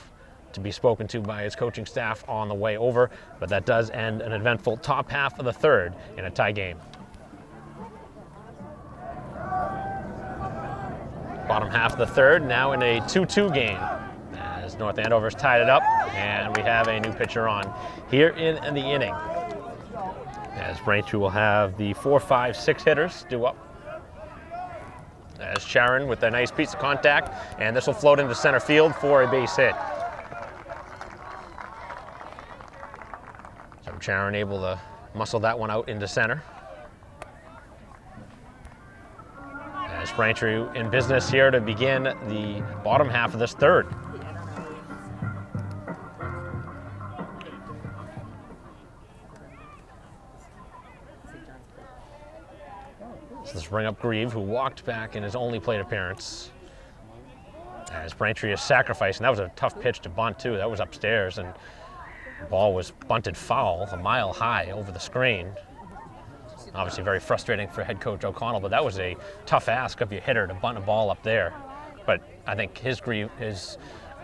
to be spoken to by his coaching staff on the way over. But that does end an eventful top half of the third in a tie game. Bottom half of the third now in a 2-2 game as North Andover's tied it up, and we have a new pitcher on here in the inning. As Braintree will have the 4, 5, 6 hitters due up. As Sharon with a nice piece of contact, and this will float into center field for a base hit. So Sharon able to muscle that one out into center. As Braintree in business here to begin the bottom half of this third. So let's bring up Grieve, who walked back in his only plate appearance. As Braintree is sacrificing, that was a tough pitch to bunt too. That was upstairs, and the ball was bunted foul, a mile high over the screen. Obviously very frustrating for head coach O'Connell, but that was a tough ask of your hitter to bunt a ball up there. But I think his grief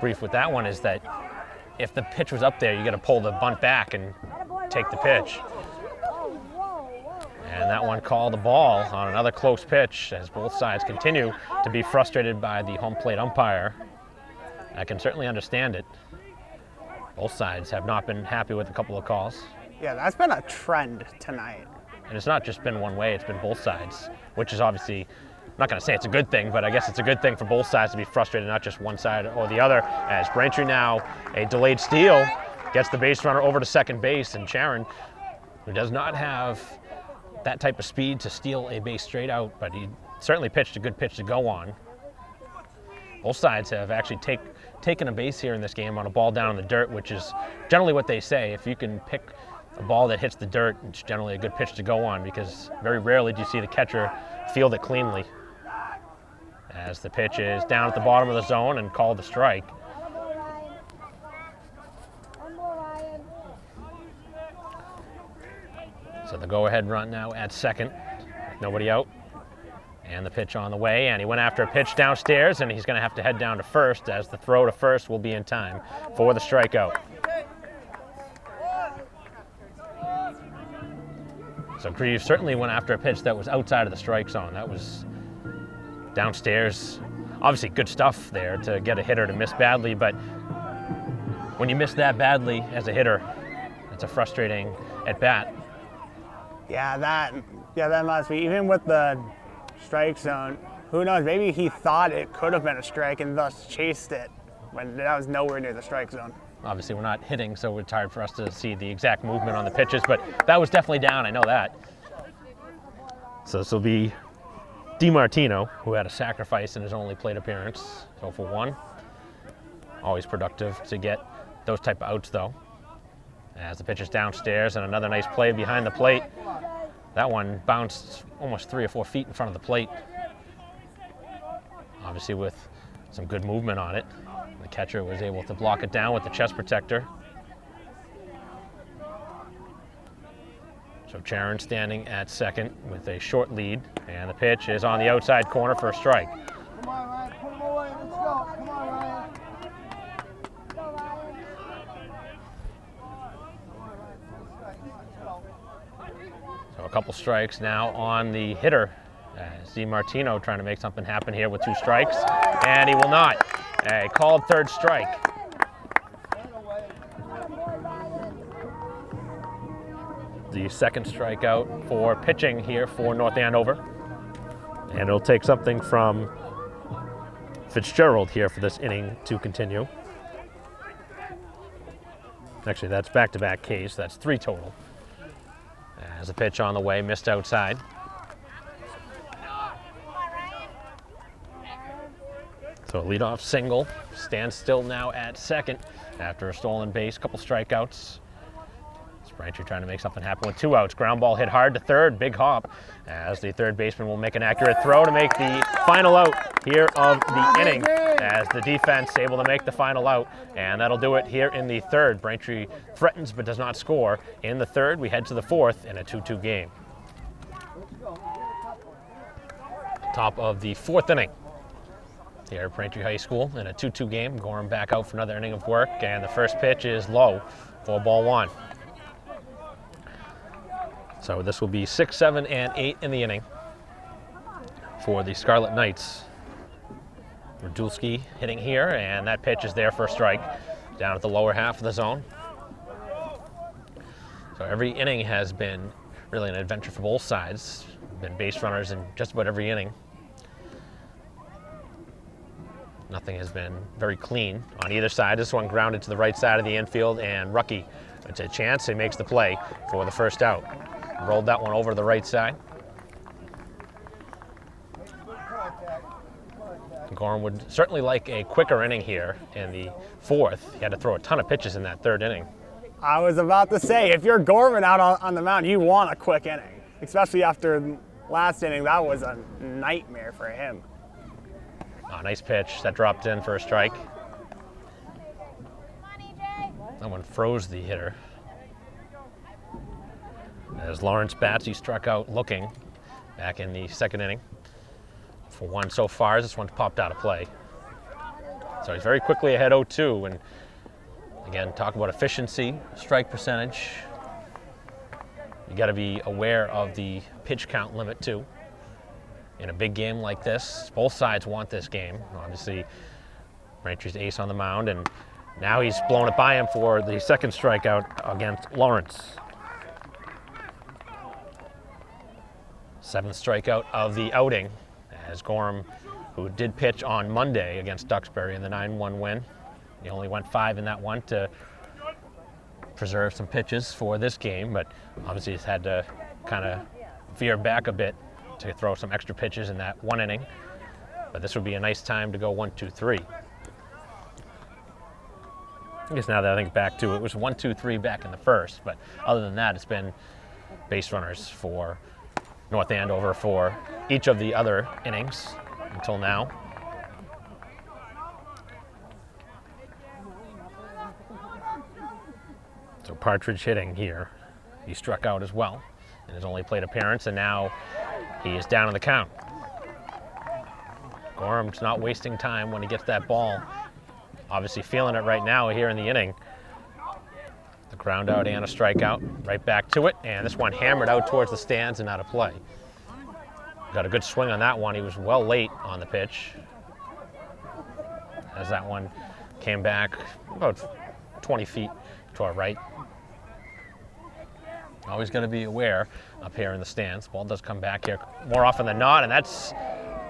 with that one is that if the pitch was up there, you got to pull the bunt back and take the pitch. And that one called a ball on another close pitch as both sides continue to be frustrated by the home plate umpire. I can certainly understand it. Both sides have not been happy with a couple of calls. Yeah, that's been a trend tonight. And it's not just been one way, it's been both sides, which is obviously, I'm not going to say it's a good thing, but I guess it's a good thing for both sides to be frustrated, not just one side or the other. As Braintree now, a delayed steal, gets the base runner over to second base, and Sharon, who does not have that type of speed to steal a base straight out, but he certainly pitched a good pitch to go on. both sides have actually taken a base here in this game on a ball down in the dirt, which is generally what they say. If you can pick a ball that hits the dirt, it's generally a good pitch to go on, because very rarely do you see the catcher field it cleanly. As the pitch is down at the bottom of the zone and called a strike. So the go-ahead run now at second, nobody out. And the pitch on the way, and he went after a pitch downstairs, and he's going to have to head down to first, as the throw to first will be in time for the strikeout. So Grieve certainly went after a pitch that was outside of the strike zone. That was downstairs. Obviously good stuff there to get a hitter to miss badly, but when you miss that badly as a hitter, it's a frustrating at bat. Yeah, that must be, even with the strike zone, who knows, maybe he thought it could have been a strike and thus chased it when that was nowhere near the strike zone. Obviously we're not hitting, so it's hard for us to see the exact movement on the pitches, but that was definitely down, I know that. So this will be DiMartino, who had a sacrifice in his only plate appearance, 0 for 1. Always productive to get those type of outs though. As the pitch is downstairs, and another nice play behind the plate. That one bounced almost 3 or 4 feet in front of the plate. Obviously with some good movement on it. The catcher was able to block it down with the chest protector. So Charon standing at second with a short lead, and the pitch is on the outside corner for a strike. Come on, Ryan. Put him away. Let's go. Come on, Ryan. So a couple strikes now on the hitter. DiMartino trying to make something happen here with 2 strikes, and he will not. A called third strike. The second strikeout for pitching here for North Andover. And it'll take something from Fitzgerald here for this inning to continue. Actually, that's back-to-back Ks, that's 3 total. As a pitch on the way, missed outside. So a leadoff single, stands still now at second after a stolen base, couple strikeouts. Braintree trying to make something happen with 2 outs. Ground ball hit hard to third, big hop, as the third baseman will make an accurate throw to make the final out here of the inning, as the defense able to make the final out, and that'll do it here in the third. Braintree threatens but does not score. In the third, we head to the fourth in a 2-2 game. Top of the 4th inning here at Braintree High School in a 2-2 game. Gorham back out for another inning of work, and the first pitch is low for ball 1. So this will be 6, 7, and 8 in the inning for the Scarlet Knights. Radulski hitting here, and that pitch is there for a strike down at the lower half of the zone. So every inning has been really an adventure for both sides. Been base runners in just about every inning. Nothing has been very clean on either side. This one grounded to the right side of the infield, and Rucky, it's a chance, he makes the play for the first out. Rolled that one over to the right side. Gorham would certainly like a quicker inning here in the 4th. He had to throw a ton of pitches in that 3rd inning. I was about to say, if you're Gorman out on the mound, you want a quick inning, especially after last inning. That was a nightmare for him. Oh, nice pitch that dropped in for a strike. That one froze the hitter. As Lawrence bats, he struck out looking back in the 2nd inning. For 1 so far, this one's popped out of play. So he's very quickly ahead 0-2, and again, talk about efficiency, strike percentage. You got to be aware of the pitch count limit too. In a big game like this, both sides want this game. Obviously, Braintree's ace on the mound, and now he's blown it by him for the 2nd strikeout against Lawrence. 7th strikeout of the outing, as Gorham, who did pitch on Monday against Duxbury in the 9-1 win. He only went 5 in that one to preserve some pitches for this game, but obviously he's had to kind of veer back a bit to throw some extra pitches in that 1 inning. But this would be a nice time to go 1-2-3. I guess now that I think back to it, it was 1-2-3 back in the first, but other than that, it's been base runners for North Andover for each of the other innings until now. So Partridge hitting here. He struck out as well in his only plate appearance, and now he is down in the count. Gorham's not wasting time when he gets that ball. Obviously feeling it right now here in the inning. The ground out and a strikeout. Right back to it, and this one hammered out towards the stands and out of play. Got a good swing on that one. He was well late on the pitch, as that one came back about 20 feet to our right. Always got to be aware up here in the stands. Ball does come back here more often than not, and that's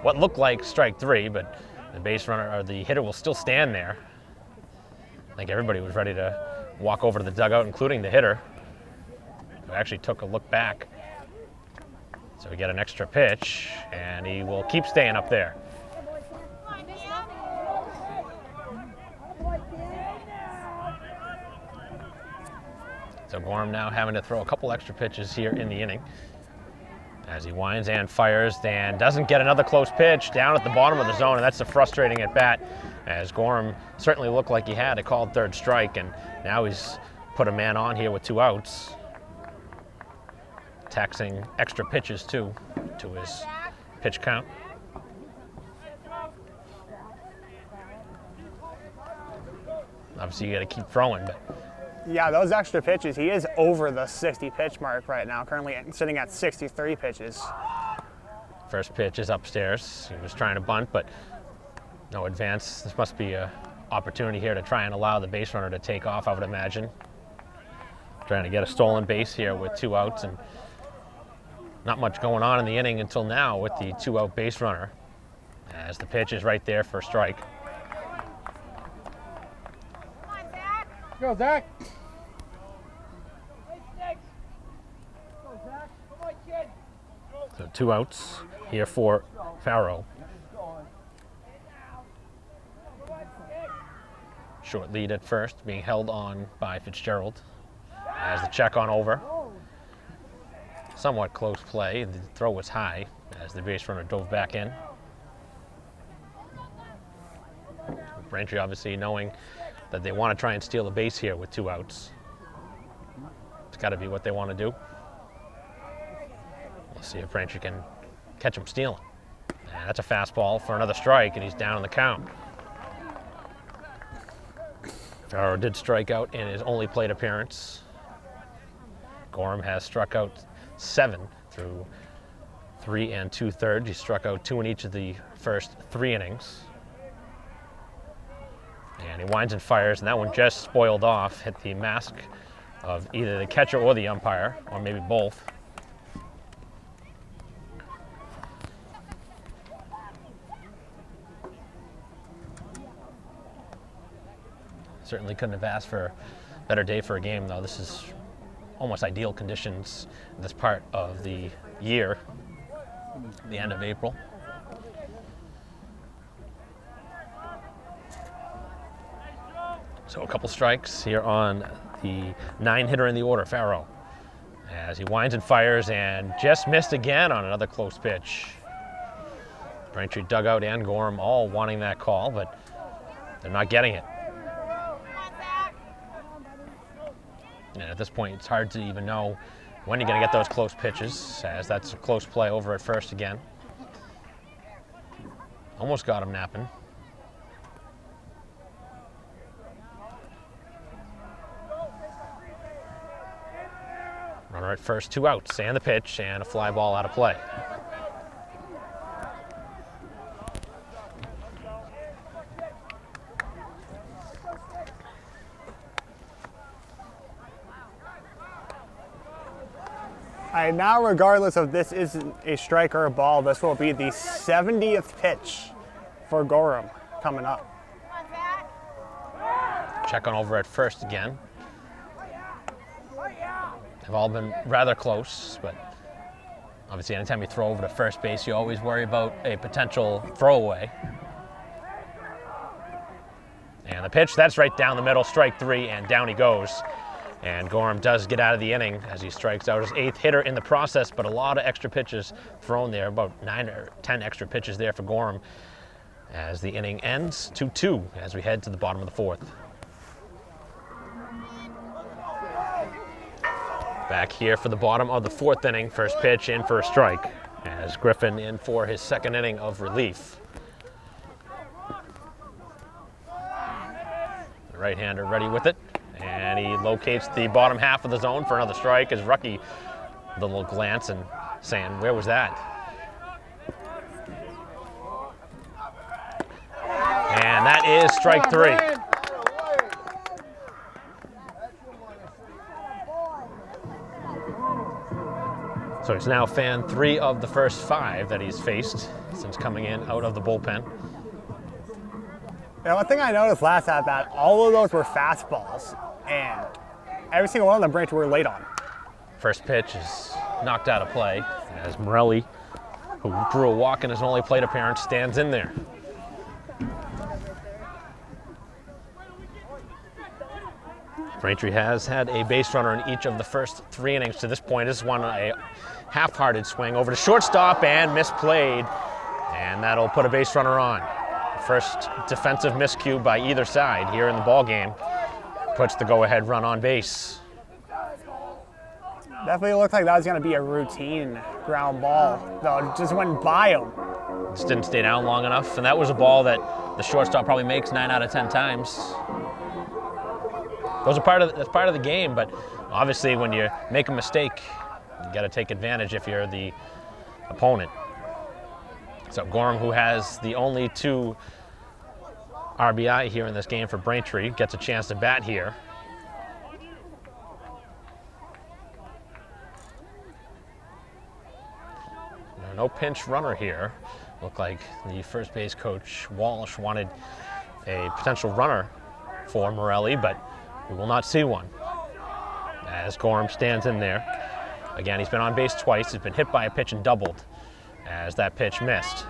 what looked like strike three, but the base runner or the hitter will still stand there. I think everybody was ready to walk over to the dugout, including the hitter, who actually took a look back. So we get an extra pitch, and he will keep staying up there. So Gorham now having to throw a couple extra pitches here in the inning as he winds and fires and doesn't get another close pitch down at the bottom of the zone, and that's a frustrating at bat, as Gorham certainly looked like he had a called third strike, and now he's put a man on here with 2 outs, taxing extra pitches too to his pitch count. Obviously you got to keep throwing, but Yeah, those extra pitches, he is over the 60 pitch mark right now, currently sitting at 63 pitches. first pitch is upstairs. He was trying to bunt, but no advance. This must be an opportunity here to try and allow the base runner to take off, I would imagine. Trying to get a stolen base here with 2 outs, and not much going on in the inning until now with the 2-out base runner, as the pitch is right there for a strike. Go, Zach. So 2 outs here for Farrow. Short lead at first, being held on by Fitzgerald. As the check on over. Somewhat close play. The throw was high as the base runner dove back in. Braintree obviously knowing that they want to try and steal a base here with 2 outs. It's got to be what they want to do. We'll see if Braintree can catch him stealing. And that's a fastball for another strike, and he's down in the count. Farrow did strike out in his only plate appearance. Gorham has struck out 7 through 3 2/3. He struck out 2 in each of the first 3 innings. And he winds and fires, and that one just spoiled off, hit the mask of either the catcher or the umpire, or maybe both. Certainly couldn't have asked for a better day for a game, though. This is almost ideal conditions in this part of the year, the end of April. So a couple strikes here on the 9 hitter in the order, Farrow, as he winds and fires and just missed again on another close pitch. Braintree dugout and Gorham all wanting that call, but they're not getting it. And at this point, it's hard to even know when you're going to get those close pitches, as that's a close play over at first again. Almost got him napping. Runner at first, 2 outs, and the pitch, and a fly ball out of play. Now, regardless of this isn't a strike or a ball, this will be the 70th pitch for Gorham coming up. Check on over at first again. They've all been rather close, but Obviously, anytime you throw over to first base, you always worry about a potential throwaway. And the pitch, that's right down the middle, strike 3, and down he goes. And Gorham does get out of the inning as he strikes out his 8th hitter in the process, but a lot of extra pitches thrown there, about 9 or 10 extra pitches there for Gorham as the inning ends 2-2 as we head to the bottom of the 4th. Back here for the bottom of the 4th inning, first pitch in for a strike as Griffin in for his 2nd inning of relief. The right-hander ready with it, and he locates the bottom half of the zone for another strike as Rucky with a little glance and saying, where was that? And that is strike 3. So he's now fanned 3 of the first 5 that he's faced since coming in out of the bullpen. Yeah, one thing I noticed last at bat, all of those were fastballs, and every single one of them Braintree were late on. First pitch is knocked out of play as Morelli, who drew a walk in his only plate appearance, stands in there. Braintree has had a base runner in each of the first 3 innings to this point. This one a half-hearted swing over to shortstop and misplayed, and that'll put a base runner on. First defensive miscue by either side here in the ball game puts the go-ahead run on base. Definitely looked like that was going to be a routine ground ball, though it just went by him. Just didn't stay down long enough, and that was a ball that the shortstop probably makes 9 out of 10 times. That's part of the game, but obviously when you make a mistake, you got to take advantage if you're the opponent. So Gorham, who has the only 2 RBI here in this game for Braintree, gets a chance to bat here. No pinch runner here. Looked like the first base coach, Walsh, wanted a potential runner for Morelli, but we will not see one as Gorham stands in there. Again, he's been on base twice. He's been hit by a pitch and doubled as that pitch missed.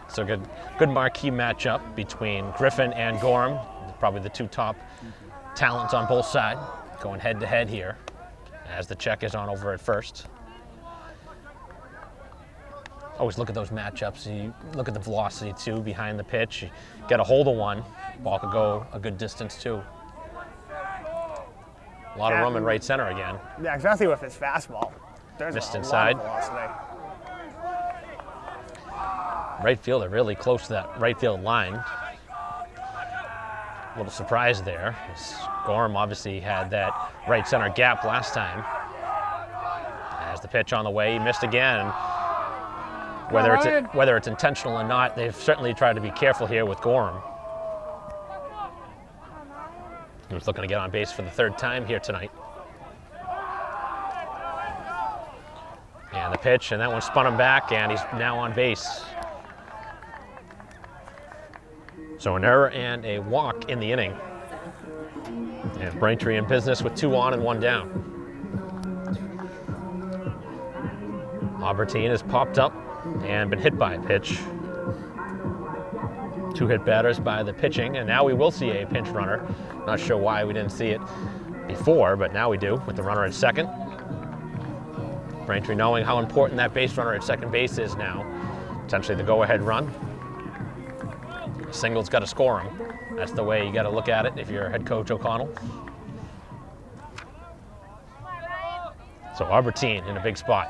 So good marquee matchup between Griffin and Gorham, probably the 2 top talents on both sides, going head to head here as the check is on over at first. Always look at those matchups. You look at the velocity too behind the pitch. You get a hold of one, ball could go a good distance too. A lot of room in right center again. Yeah, especially with his fastball. There's Missed a inside. lot of velocity. Right fielder really close to that right field line. A little surprise there. Gorham obviously had that right center gap last time. As the pitch on the way, he missed again. Whether it's intentional or not, they've certainly tried to be careful here with Gorham. He's looking to get on base for the 3rd time here tonight. And the pitch, and that one spun him back, and he's now on base. So an error and a walk in the inning. And Braintree in business with 2 on and 1 down. Albertine has popped up and been hit by a pitch. 2 hit batters by the pitching, and now we will see a pinch runner. Not sure why we didn't see it before, but now we do with the runner at second. Braintree knowing how important that base runner at second base is now. Potentially the go-ahead run. A single's got to score him. That's the way you got to look at it if you're head coach O'Connell. So Albertine in a big spot.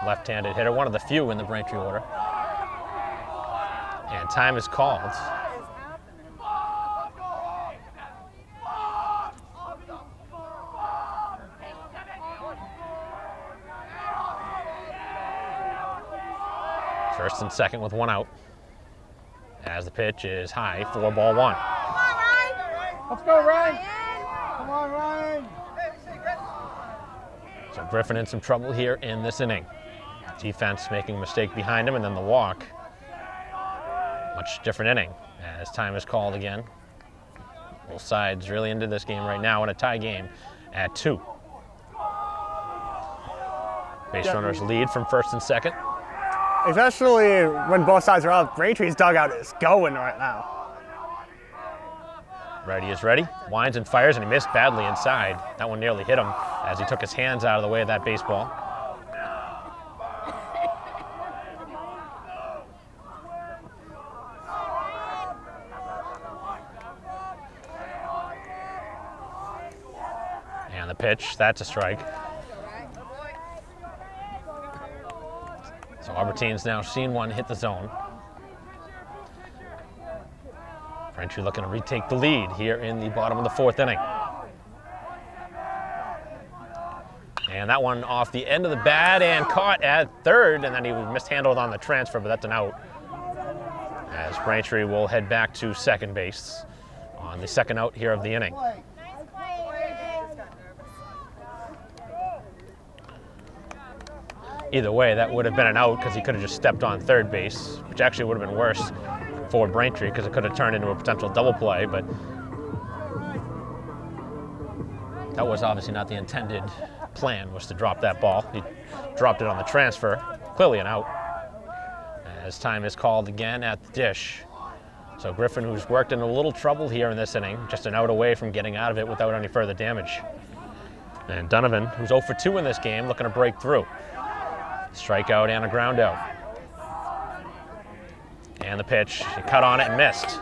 Left-handed hitter, one of the few in the Braintree order. And time is called. First and second with 1 out. As the pitch is high, 4-1. Let's go, Ryan. Come on, Ryan. So Griffin in some trouble here in this inning. Defense making a mistake behind him, and then the walk. Much different inning as time is called again. Both sides really into this game right now in a tie game at 2. Base runners lead from first and second. Especially when both sides are up. Braintree's dugout is going right now. Ready is ready. Winds and fires, and he missed badly inside. That one nearly hit him as he took his hands out of the way of that baseball. And the pitch, that's a strike. So Albertine's now seen one hit the zone. Braintree looking to retake the lead here in the bottom of the fourth inning. And that one off the end of the bat and caught at third, and then he was mishandled on the transfer, but that's an out. As Braintree will head back to second base on the second out here of the inning. Either way, that would have been an out because he could have just stepped on third base, which actually would have been worse for Braintree because it could have turned into a potential double play, but that was obviously not the intended plan, was to drop that ball. He dropped it on the transfer, clearly an out. As time is called again at the dish. So Griffin, who's worked in a little trouble here in this inning, just an out away from getting out of it without any further damage. And Donovan, who's 0 for 2 in this game, looking to break through. Strikeout and a ground out. And the pitch, he cut on it and missed.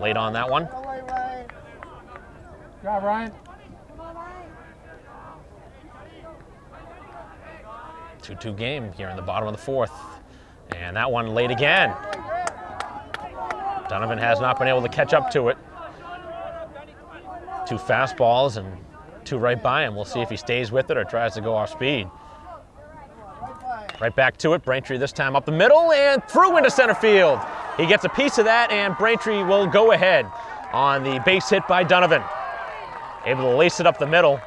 Late on that one. Good job, Ryan. 2-2 game here in the bottom of the fourth. And that one late again. Donovan has not been able to catch up to it. 2 fastballs and 2 right by him. We'll see if he stays with it or tries to go off speed. Right back to it. Braintree this time up the middle and through into center field. He gets a piece of that, and Braintree will go ahead on the base hit by Donovan. Able to lace it up the middle.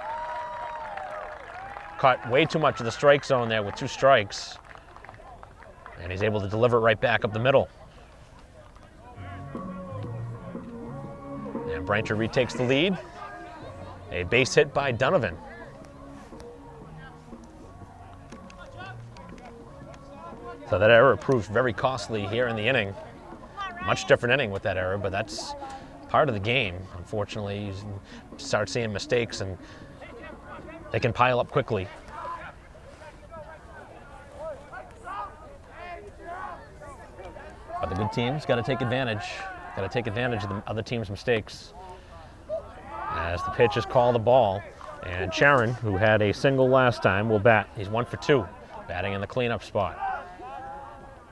Caught way too much of the strike zone there with 2 strikes. And he's able to deliver it right back up the middle. And Braintree retakes the lead. A base hit by Donovan. So that error proved very costly here in the inning. Much different inning with that error, but that's part of the game. Unfortunately, you start seeing mistakes and they can pile up quickly. But the good teams got to take advantage. Got to take advantage of the other team's mistakes. As the pitch is called a ball, and Sharon, who had a single last time, will bat. He's 1 for 2, batting in the cleanup spot.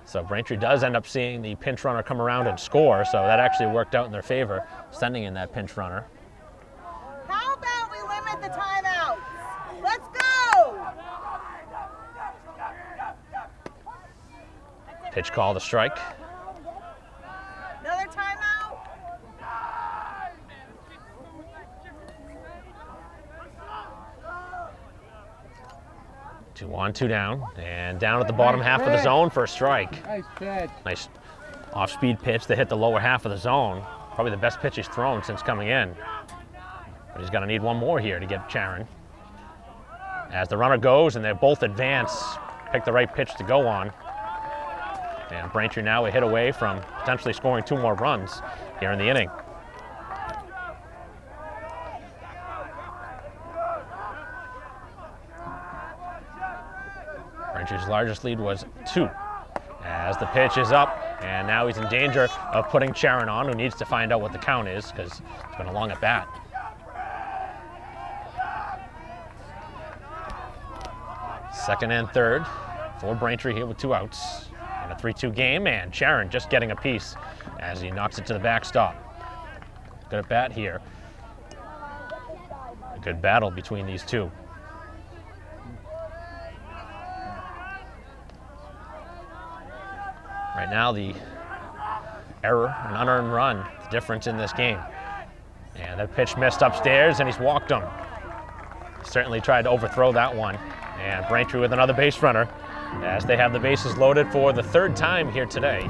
So Braintree does end up seeing the pinch runner come around and score, so that actually worked out in their favor, sending in that pinch runner. How about we limit the timeouts? Let's go! Pitch called a strike. Another timeout? 2 on, 2 down, and down at the bottom half of the zone for a strike. Nice pitch. Nice off-speed pitch to hit the lower half of the zone. Probably the best pitch he's thrown since coming in. But he's going to need one more here to get Sharon. As the runner goes and they both advance, pick the right pitch to go on. And Braintree now a hit away from potentially scoring 2 more runs here in the inning. Braintree's largest lead was 2. As the pitch is up, and now he's in danger of putting Sharon on, who needs to find out what the count is because it's been a long at bat. Second and third for Braintree here with 2 outs. In a 3-2 game, and Sharon just getting a piece as he knocks it to the backstop. Good at bat here. A good battle between these two. Right now, the error, an unearned run, the difference in this game. And that pitch missed upstairs, and he's walked him. Certainly tried to overthrow that one. And Braintree with another base runner as they have the bases loaded for the 3rd time here today.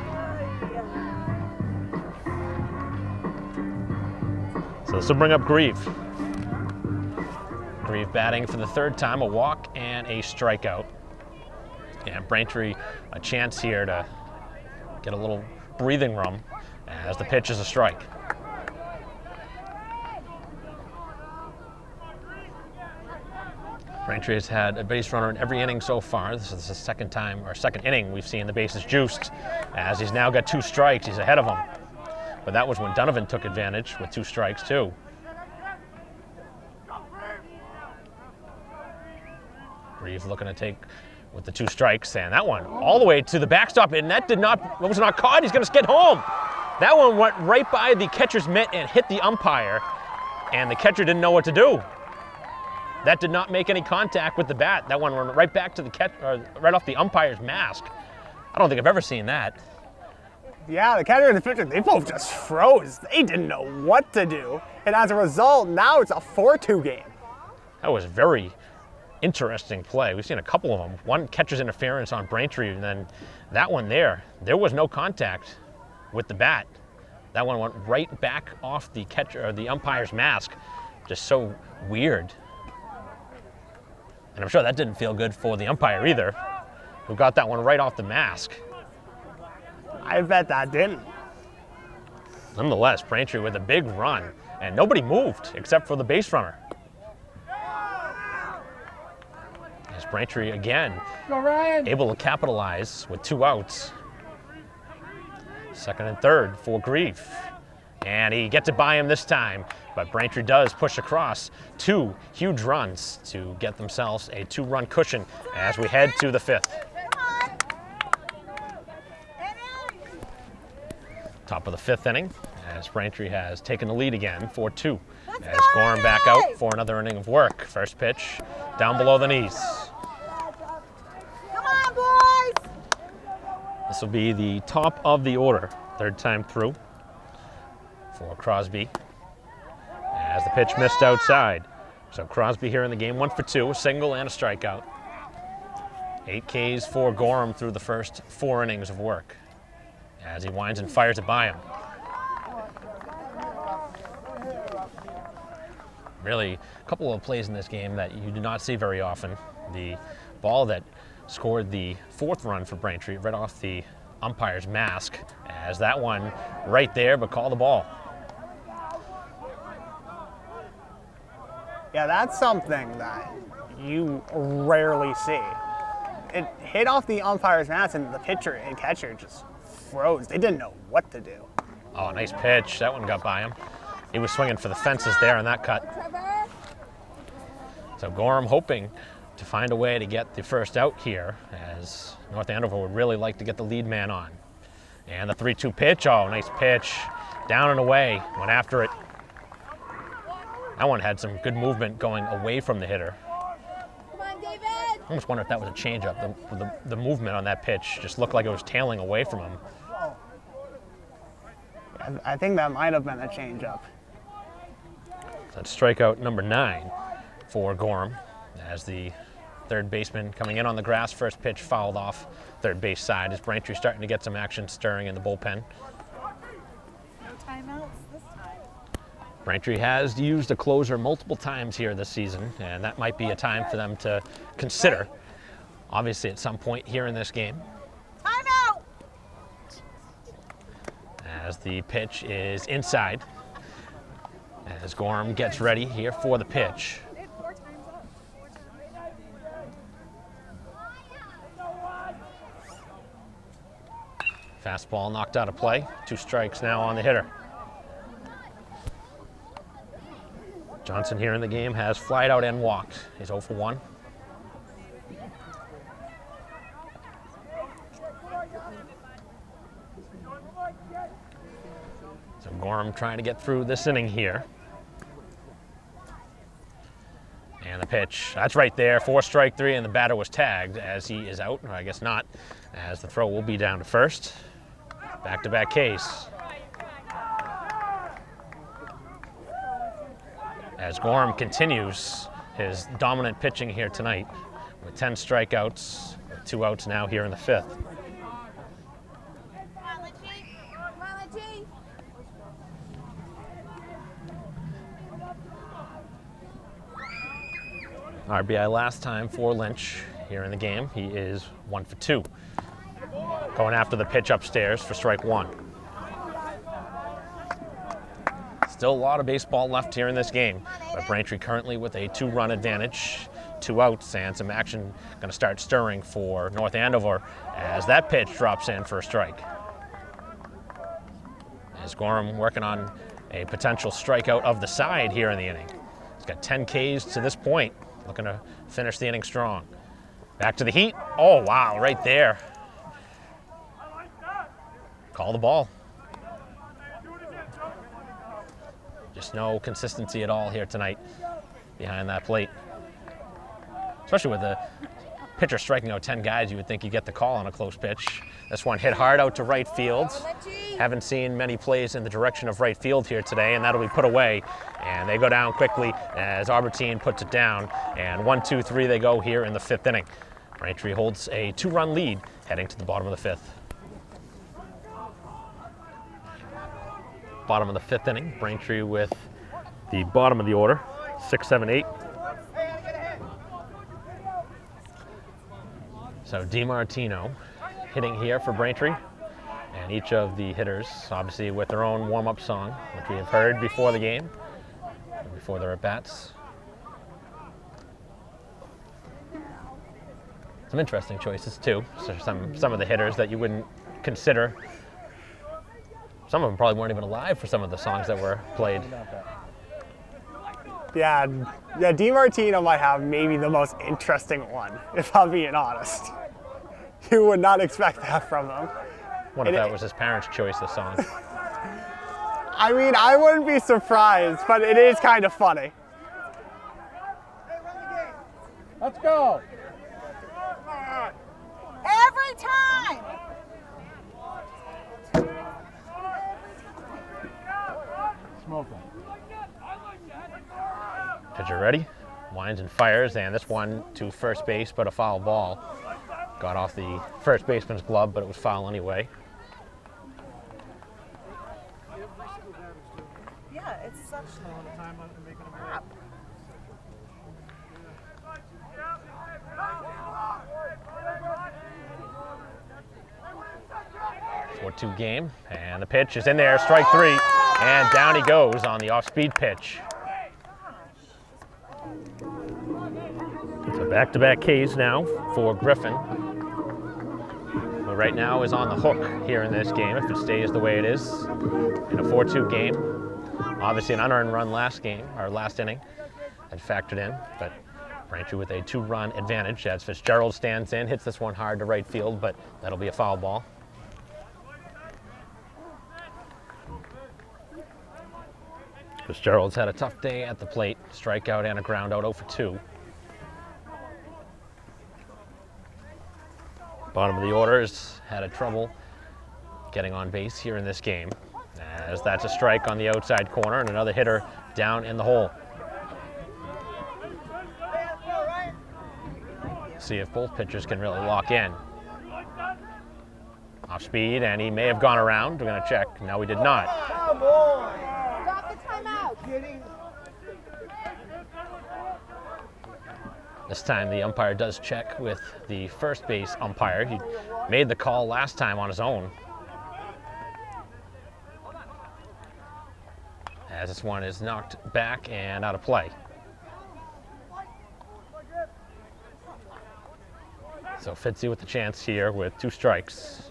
So this will bring up Grieve. Grieve batting for the 3rd time, a walk and a strikeout. And Braintree a chance here to get a little breathing room as the pitch is a strike. Braintree has had a base runner in every inning so far. This is the second inning we've seen the bases juiced, as he's now got 2 strikes. He's ahead of him. But that was when Donovan took advantage with 2 strikes too. Reeve looking to take with the 2 strikes, and that one all the way to the backstop, and that was not caught. He's going to skid home. That one went right by the catcher's mitt and hit the umpire, and the catcher didn't know what to do. That did not make any contact with the bat. That one went right back to the right off the umpire's mask. I don't think I've ever seen that. Yeah, the catcher and the pitcher, they both just froze. They didn't know what to do. And as a result, now it's a 4-2 game. That was very interesting play. We've seen a couple of them. One catcher's interference on Braintree, and then that one there was no contact with the bat. That one went right back off the catcher or the umpire's mask. Just so weird. And I'm sure that didn't feel good for the umpire either, who got that one right off the mask. I bet that didn't. Nonetheless, Braintree with a big run, and nobody moved except for the base runner. As Braintree again able to capitalize with 2 outs. Second and third for Grief. And he gets it by him this time, but Braintree does push across 2 huge runs to get themselves a 2-run cushion as we head to the 5th. Top of the 5th inning, as Braintree has taken the lead again, 4-2. As Gorham back out for another inning of work. First pitch down below the knees. Come on, boys! This will be the top of the order, 3rd time through for Crosby, as the pitch missed outside. So Crosby here in the game, 1 for 2, a single and a strikeout. 8 Ks for Gorham through the first 4 innings of work, as he winds and fires it by him. Really, a couple of plays in this game that you do not see very often. The ball that scored the 4th run for Braintree right off the umpire's mask, as that one right there, but call the ball. Yeah, that's something that you rarely see. It hit off the umpire's mask, and the pitcher and catcher just froze. They didn't know what to do. Oh, nice pitch. That one got by him. He was swinging for the fences there on that cut. So Gorham hoping to find a way to get the first out here, as North Andover would really like to get the lead man on. And the 3-2 pitch. Oh, nice pitch. Down and away. Went after it. That one had some good movement going away from the hitter. Come on, David! I almost wonder if that was a changeup. The movement on that pitch just looked like it was tailing away from him. I think that might have been a changeup. That's strikeout number 9 for Gorham, as the 3rd baseman coming in on the grass. First pitch fouled off 3rd base side, as Braintree starting to get some action stirring in the bullpen. No timeouts this time. Braintree has used a closer multiple times here this season, and that might be a time for them to consider, obviously, at some point here in this game. Timeout! As the pitch is inside, as Gorham gets ready here for the pitch. They had 4 times up. 4 times. Fastball knocked out of play. 2 strikes now on the hitter. Johnson here in the game has flied out and walked. He's 0 for 1. So Gorham trying to get through this inning here. And the pitch, that's right there, 4 strike 3, and the batter was tagged as he is out, or I guess not, as the throw will be down to first. Back-to-back case. As Gorham continues his dominant pitching here tonight with 10 strikeouts, with 2 outs now here in the 5th. RBI last time for Lynch. here in the game. He is 1 for 2. Going after the pitch upstairs for strike 1. Still a lot of baseball left here in this game, but Braintree currently with a 2-run advantage, 2 outs, and some action going to start stirring for North Andover as that pitch drops in for a strike. As Gorham working on a potential strikeout of the side here in the inning. He's got 10 Ks to this point, looking to finish the inning strong. Back to the heat. Oh, wow, right there. Call the ball. Just no consistency at all here tonight behind that plate. Especially with the pitcher striking out 10 guys, you would think you get the call on a close pitch. This one hit hard out to right field. Haven't seen many plays in the direction of right field here today, and that'll be put away. And they go down quickly as Albertine puts it down. And 1-2-3 they go here in the 5th inning. Braintree holds a 2-run lead heading to the bottom of the 5th. Bottom of the 5th inning, Braintree with the bottom of the order, 6, 7, 8. So DiMartino hitting here for Braintree, and each of the hitters obviously with their own warm-up song, which we have heard before the game, before their at-bats. Some interesting choices too. So some of the hitters that you wouldn't consider. Some of them probably weren't even alive for some of the songs that were played. Yeah, DiMartino might have maybe the most interesting one, if I'm being honest. You would not expect that from him. What if that was his parents' choice of song? I mean, I wouldn't be surprised, but it is kind of funny. Let's go. Every time. Smoke him. Pitcher ready, winds and fires, and this one to first base, but a foul ball. Got off the first baseman's glove, but it was foul anyway. Yeah, it's such crap. 4-2 game, and the pitch is in there, strike 3, and down he goes on the off-speed pitch. So back-to-back Ks now for Griffin, who right now is on the hook here in this game if it stays the way it is in a 4-2 game. Obviously an unearned run last game, or last inning, had factored in, but Braintree with a 2-run advantage as Fitzgerald stands in, hits this one hard to right field, but that'll be a foul ball. Fitzgerald's had a tough day at the plate, strikeout and a ground out, 0 for 2. Bottom of the order has had a trouble getting on base here in this game, as that's a strike on the outside corner and another hitter down in the hole. See if both pitchers can really lock in. Off speed, and he may have gone around. We're going to check. No, he did not. Come on. Stop the timeout. This time the umpire does check with the first base umpire. He made the call last time on his own. As this one is knocked back and out of play. So Fitzy with the chance here with 2 strikes.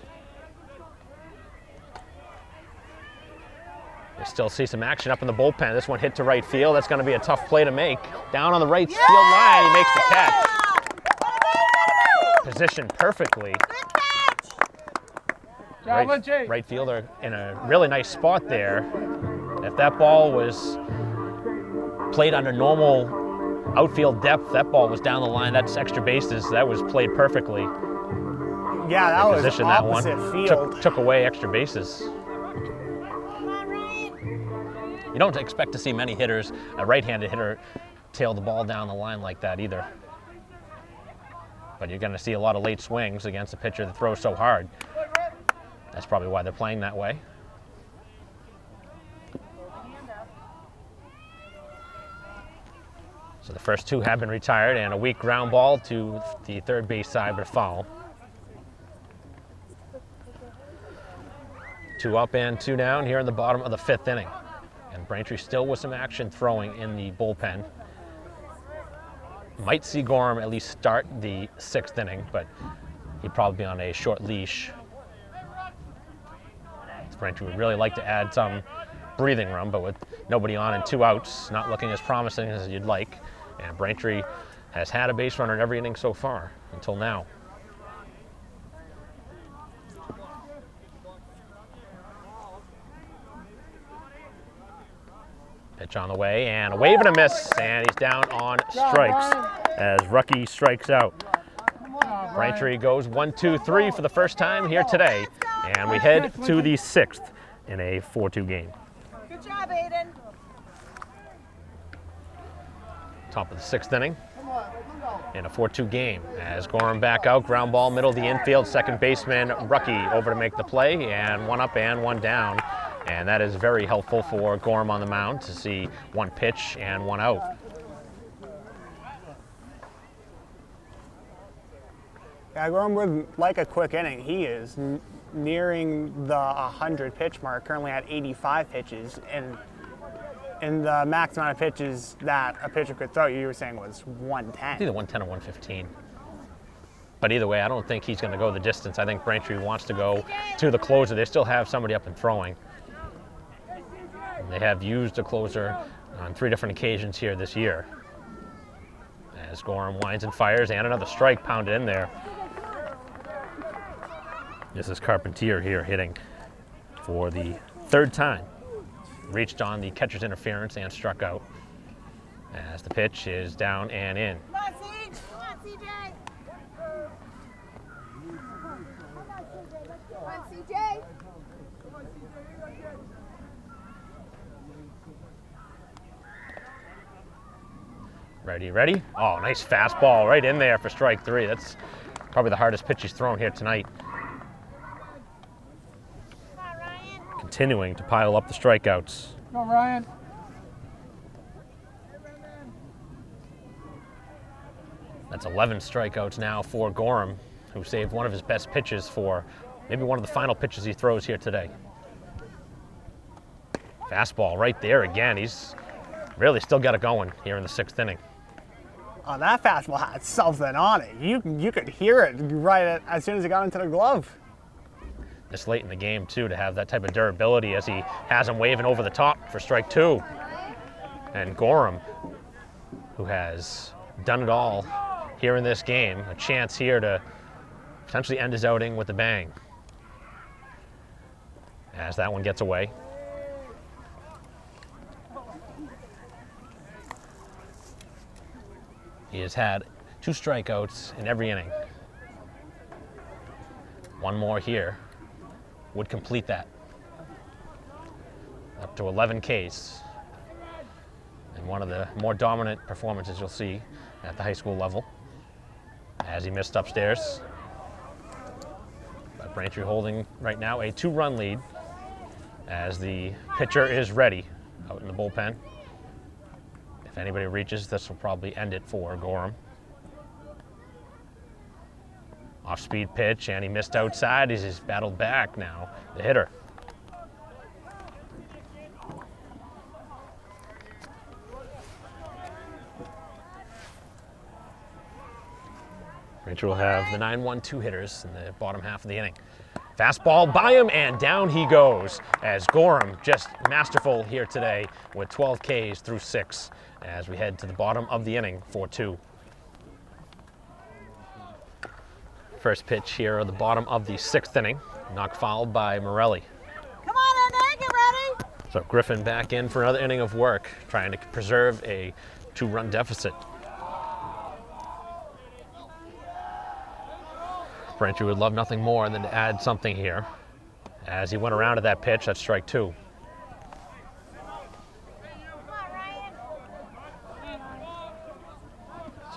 We still see some action up in the bullpen. This one hit to right field. That's going to be a tough play to make. Down on the right field line, he makes the catch. Positioned perfectly. Right fielder in a really nice spot there. If that ball was played under normal outfield depth, that ball was down the line. That's extra bases. That was played perfectly. Yeah, that was Position that one. opposite field. Took away extra bases. You don't expect to see many hitters, a right-handed hitter, tail the ball down the line like that either. But you're going to see a lot of late swings against a pitcher that throws so hard. That's probably why they're playing that way. So the first two have been retired, and a weak ground ball to the third base side, but a foul. 2 up and 2 down here in the bottom of the 5th inning. And Braintree still with some action throwing in the bullpen. Might see Gorham at least start the 6th inning, but he'd probably be on a short leash. Braintree would really like to add some breathing room, but with nobody on and 2 outs, not looking as promising as you'd like. And Braintree has had a base runner in every inning so far, until now. Pitch on the way, and a wave and a miss, and he's down on strikes as Rucky strikes out. Braintree goes 1-2-3 for the first time here today, and we head to the 6th in a 4-2 game. Good job, Aiden. Top of the 6th inning in a 4-2 game as Gorham back out, ground ball middle of the infield, second baseman Rucky over to make the play, and 1 up and 1 down. And that is very helpful for Gorham on the mound to see 1 pitch and 1 out. Yeah, Gorham would like a quick inning. He is nearing the 100 pitch mark, currently at 85 pitches. And the max amount of pitches that a pitcher could throw, you were saying, was 110. It's either 110 or 115. But either way, I don't think he's going to go the distance. I think Braintree wants to go to the closer. They still have somebody up and throwing. They have used a closer on 3 different occasions here this year. As Gorham winds and fires, and another strike pounded in there. This is Carpentier here hitting for the 3rd time. Reached on the catcher's interference and struck out. As the pitch is down and in. Come on, CJ. Come on, CJ. Ready? Oh, nice fastball right in there for strike 3. That's probably the hardest pitch he's thrown here tonight. Continuing to pile up the strikeouts. Go, Ryan. That's 11 strikeouts now for Gorham, who saved one of his best pitches for maybe one of the final pitches he throws here today. Fastball right there again. He's really still got it going here in the 6th inning. Oh, that fastball had something on it. You could hear it right as soon as it got into the glove. This late in the game, too, to have that type of durability as he has him waving over the top for strike 2. And Gorham, who has done it all here in this game, a chance here to potentially end his outing with a bang. As that one gets away. He has had 2 strikeouts in every inning. One more here would complete that. Up to 11 Ks. And one of the more dominant performances you'll see at the high school level. As he missed upstairs. But Braintree holding right now a 2-run lead as the pitcher is ready out in the bullpen. If anybody reaches, this will probably end it for Gorham. Off-speed pitch, and he missed outside as he's battled back now, the hitter. Braintree will have the 9-1-2 hitters in the bottom half of the inning. Fastball by him, and down he goes as Gorham just masterful here today with 12 Ks through 6 as we head to the bottom of the inning, 4-2. First pitch here at the bottom of the 6th inning, knocked foul by Morelli. Come on, Andy, get ready. So Griffin back in for another inning of work, trying to preserve a 2-run deficit. Braintree would love nothing more than to add something here. As he went around to that pitch, that's strike 2.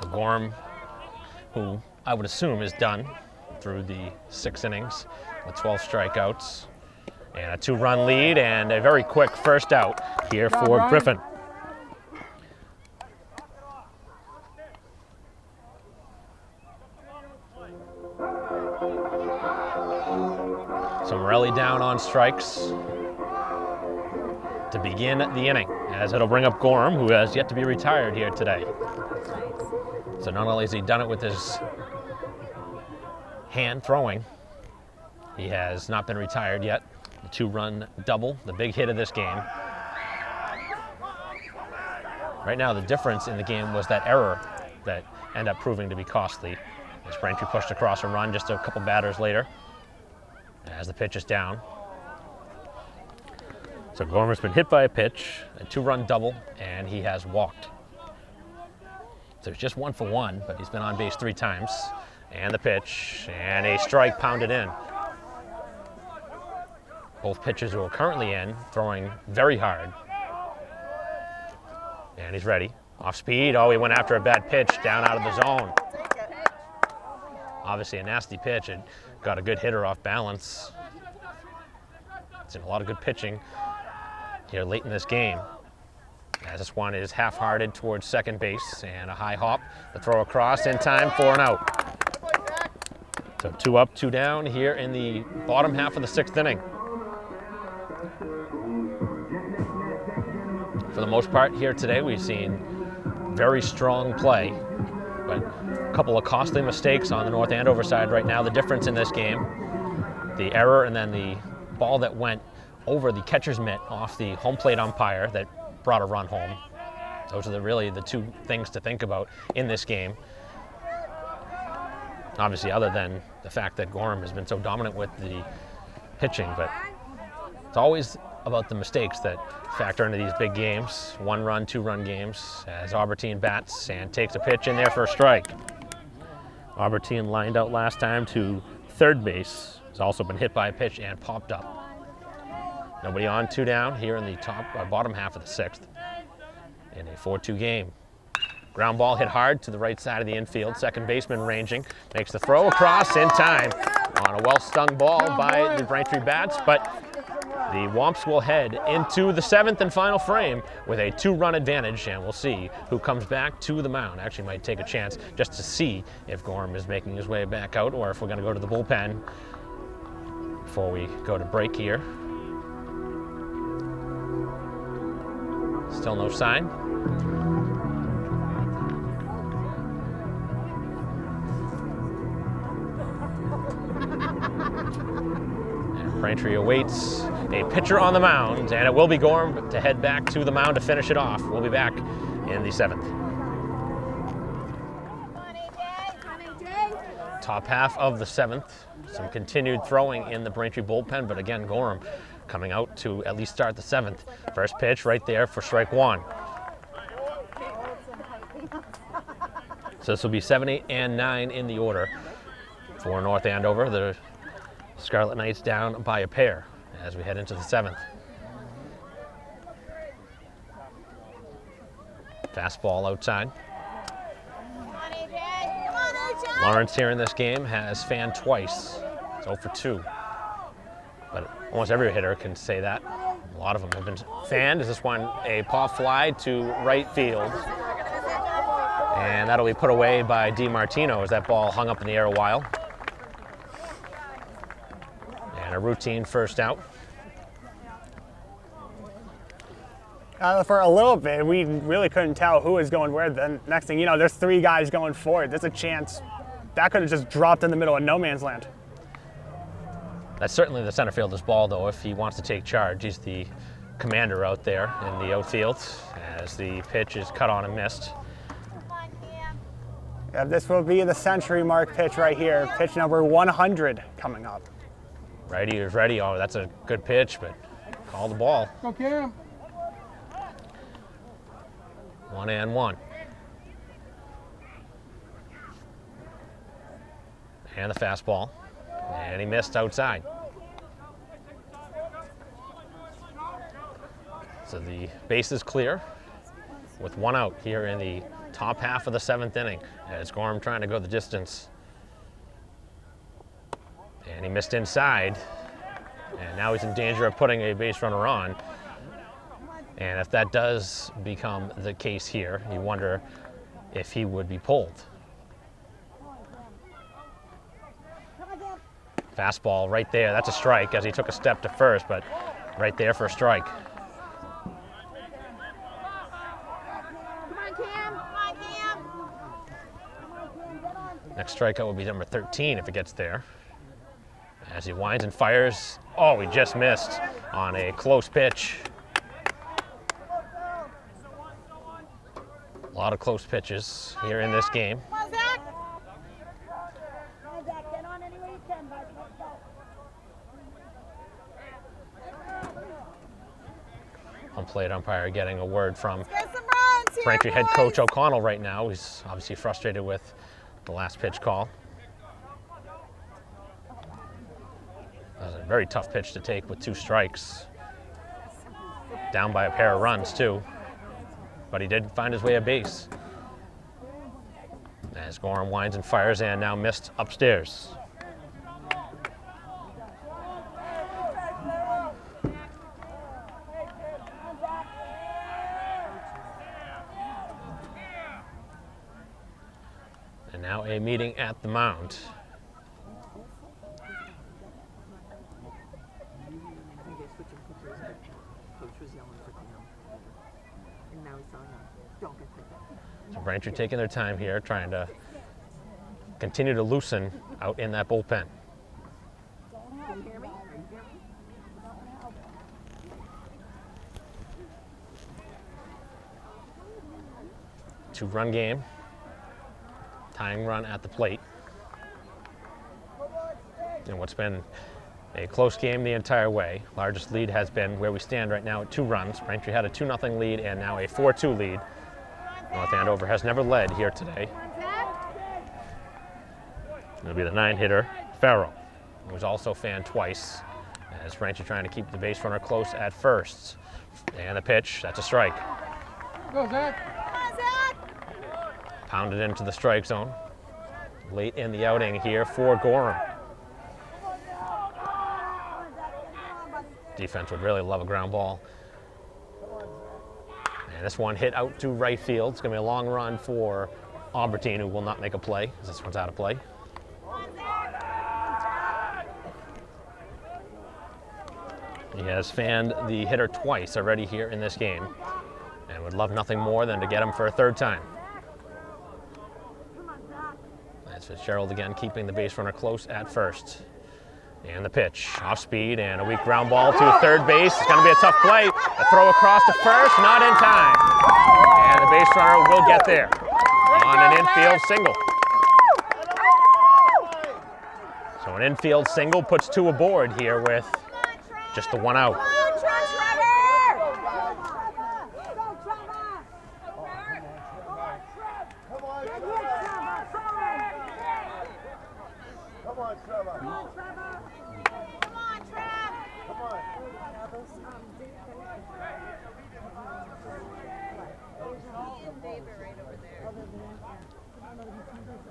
So Gorham, who I would assume is done through the 6 innings with 12 strikeouts and a 2-run lead and a very quick first out here for Griffin. down on strikes to begin the inning, as it'll bring up Gorham, who has yet to be retired here today. So not only has he done it with his hand throwing, he has not been retired yet. The 2-run double, the big hit of this game. Right now, the difference in the game was that error that ended up proving to be costly. As Braintree pushed across a run just a couple batters later, as the pitch is down. So Gorham's been hit by a pitch, a 2-run double, and he has walked. So he's just 1 for 1, but he's been on base 3 times. And the pitch, and a strike pounded in. Both pitchers who are currently in, throwing very hard. And he's ready. Off speed. Oh, he went after a bad pitch down out of the zone. Obviously a nasty pitch. It got a good hitter off balance. It's in a lot of good pitching here late in this game. As this one is half-hearted towards second base, and a high hop. The throw across in time for an out. So 2 up, 2 down here in the bottom half of the 6th inning. For the most part here today, we've seen very strong play, but a couple of costly mistakes on the North Andover side right now. The difference in this game, the error and then the ball that went over the catcher's mitt off the home plate umpire that brought a run home. Those are really the 2 things to think about in this game. Obviously, other than the fact that Gorham has been so dominant with the pitching, but it's always about the mistakes that factor into these big games, 1-run, 2-run games, as Albertine bats and takes a pitch in there for a strike. Albertine lined out last time to third base. Has also been hit by a pitch and popped up. Nobody on, 2 down here in the bottom half of the 6th in a 4-2 game. Ground ball hit hard to the right side of the infield. Second baseman ranging, makes the throw across in time on a well-stung ball by the Braintree bats, but the Wamps will head into the 7th and final frame with a 2-run advantage, and we'll see who comes back to the mound. Actually might take a chance just to see if Gorham is making his way back out or if we're going to go to the bullpen before we go to break here. Still no sign. Braintree awaits a pitcher on the mound, and it will be Gorham to head back to the mound to finish it off. We'll be back in the 7th. Top half of the 7th. Some continued throwing in the Braintree bullpen, but again, Gorham coming out to at least start the 7th. First pitch right there for strike 1. So this will be 7, 8, and 9 in the order for North Andover. The Scarlet Knights down by a pair as we head into the 7th. Fastball outside. Lawrence here in this game has fanned twice. It's 0 for 2. But almost every hitter can say that. A lot of them have been fanned. Is this one a pop fly to right field? And that'll be put away by DiMartino as that ball hung up in the air a while. And a routine first out. For a little bit, we really couldn't tell who was going where. The next thing you know, there's 3 guys going forward. There's a chance that could have just dropped in the middle of no man's land. That's certainly the center fielder's ball, though, if he wants to take charge. He's the commander out there in the outfield as the pitch is cut on and missed. Yeah, this will be the century mark pitch right here. Pitch number 100 coming up. Righty is ready. Oh, that's a good pitch, but call the ball. Go, Cam. 1-1. And the fastball. And he missed outside. So the base is clear with 1 out here in the top half of the 7th inning as Gorham trying to go the distance. And he missed inside. And now he's in danger of putting a base runner on. And if that does become the case here, you wonder if he would be pulled. Fastball right there. That's a strike as he took a step to first, but right there for a strike. Come on, Cam. Come on, Cam. Next strikeout will be number 13 if it gets there. As he winds and fires. Oh, he just missed on a close pitch. A lot of close pitches here in this game. Come on, Zach. Get on any way you can, bud. Let's go. Home plate umpire getting a word from Get some runs here, Braintree head boys. coach O'Connell right now. He's obviously frustrated with the last pitch call. That was a very tough pitch to take with 2 strikes. Down by a pair of runs too. But he did find his way a base. As Gorham winds and fires and now missed upstairs. And now a meeting at the mound. So Braintree taking their time here, trying to continue to loosen out in that bullpen. Can you hear me? 2-run game. Tying run at the plate. And what's been a close game the entire way. Largest lead has been where we stand right now at 2 runs. Braintree had a 2-0 lead and now a 4-2 lead. North Andover has never led here today. It'll be the 9-hitter, Farrell, who was also fanned twice. As Braintree trying to keep the base runner close at first. And the pitch, that's a strike. Go, Zach. Come on, Zach. Pounded into the strike zone. Late in the outing here for Gorham. Defense would really love a ground ball. And this one hit out to right field. It's going to be a long run for Albertine, who will not make a play, as this one's out of play. He has fanned the hitter twice already here in this game and would love nothing more than to get him for a 3rd time. That's Fitzgerald again, keeping the base runner close at first. And the pitch, off speed, and a weak ground ball to 3rd base. It's going to be a tough play. A throw across to first, not in time. And the base runner will get there on an infield single. So an infield single puts 2 aboard here with just the 1 out. Come on, Trevor. Come on, Trevor. Come on, Trev. Come on.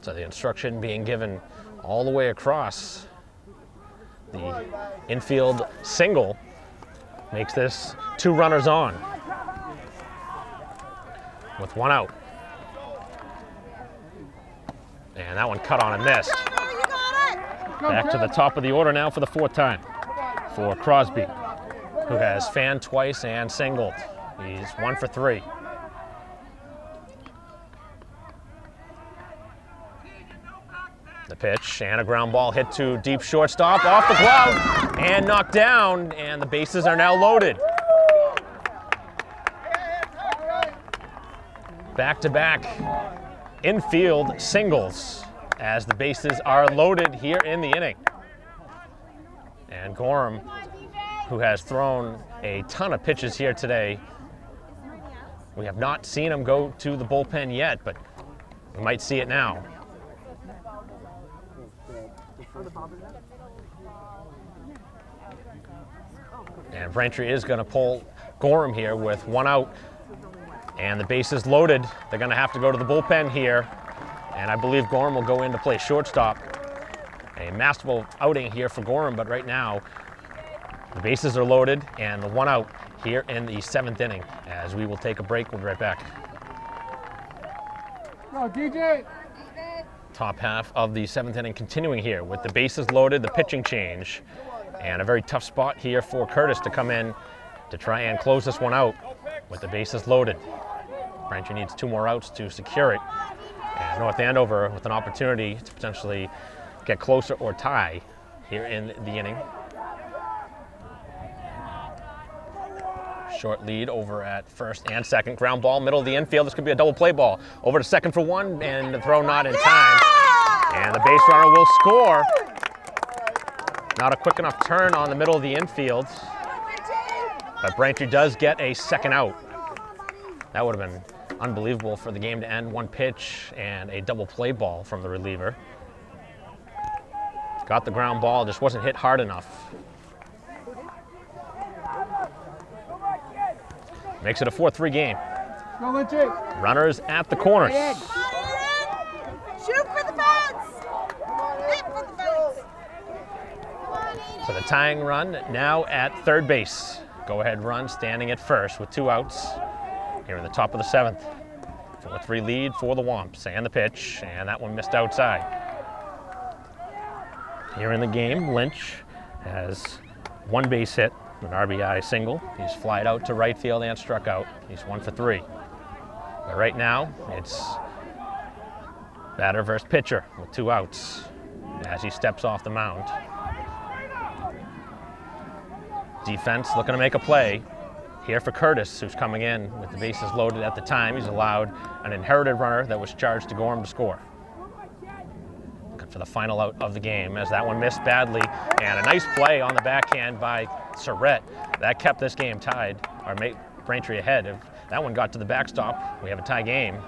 So the instruction being given all the way across. The infield single makes this 2 runners on with 1 out. And that one cut on and missed. Trevor, you got it. Back to the top of the order now for the 4th time for Crosby, who has fanned twice and singled. He's 1 for 3. The pitch and a ground ball hit to deep shortstop, off the glove and knocked down, and the bases are now loaded. Back-to-back infield singles as the bases are loaded here in the inning. And Gorham, who has thrown a ton of pitches here today, we have not seen him go to the bullpen yet, but we might see it now. And Braintree is going to pull Gorham here with 1 out. And the bases loaded. They're going to have to go to the bullpen here. And I believe Gorham will go in to play shortstop. A masterful outing here for Gorham, but right now the bases are loaded and the 1 out here in the 7th inning. As we will take a break, we'll be right back. Go, DJ. Top half of the 7th inning continuing here with the bases loaded, the pitching change, and a very tough spot here for Curtis to come in to try and close this one out with the bases loaded. Braintree needs 2 more outs to secure it. And North Andover with an opportunity to potentially get closer or tie here in the inning. Short lead over at first and second. Ground ball, middle of the infield. This could be a double play ball. Over to second for 1, and the throw not in time. And the base runner will score. Not a quick enough turn on the middle of the infield. But Braintree does get a second out. That would have been unbelievable for the game to end. 1 pitch and a double play ball from the reliever. Got the ground ball, just wasn't hit hard enough. Makes it a 4-3 game. Runners at the corners. Shoot for the fence! Hit for the fence! So the tying run now at third base. Go-ahead run standing at first with 2 outs here in the top of the 7th. 4-3 lead for the Wamps, and the pitch, and that one missed outside. Here in the game, Lynch has 1 base hit, an RBI single. He's flied out to right field and struck out. He's 1 for 3. But right now, it's batter versus pitcher with 2 outs as he steps off the mound. Defense looking to make a play here for Curtis, who's coming in with the bases loaded at the time. He's allowed an inherited runner that was charged to Gorham to score. Looking for the final out of the game as that one missed badly, and a nice play on the backhand by Surrett. That kept this game tied, or made Braintree ahead. If that one got to the backstop, we have a tie game,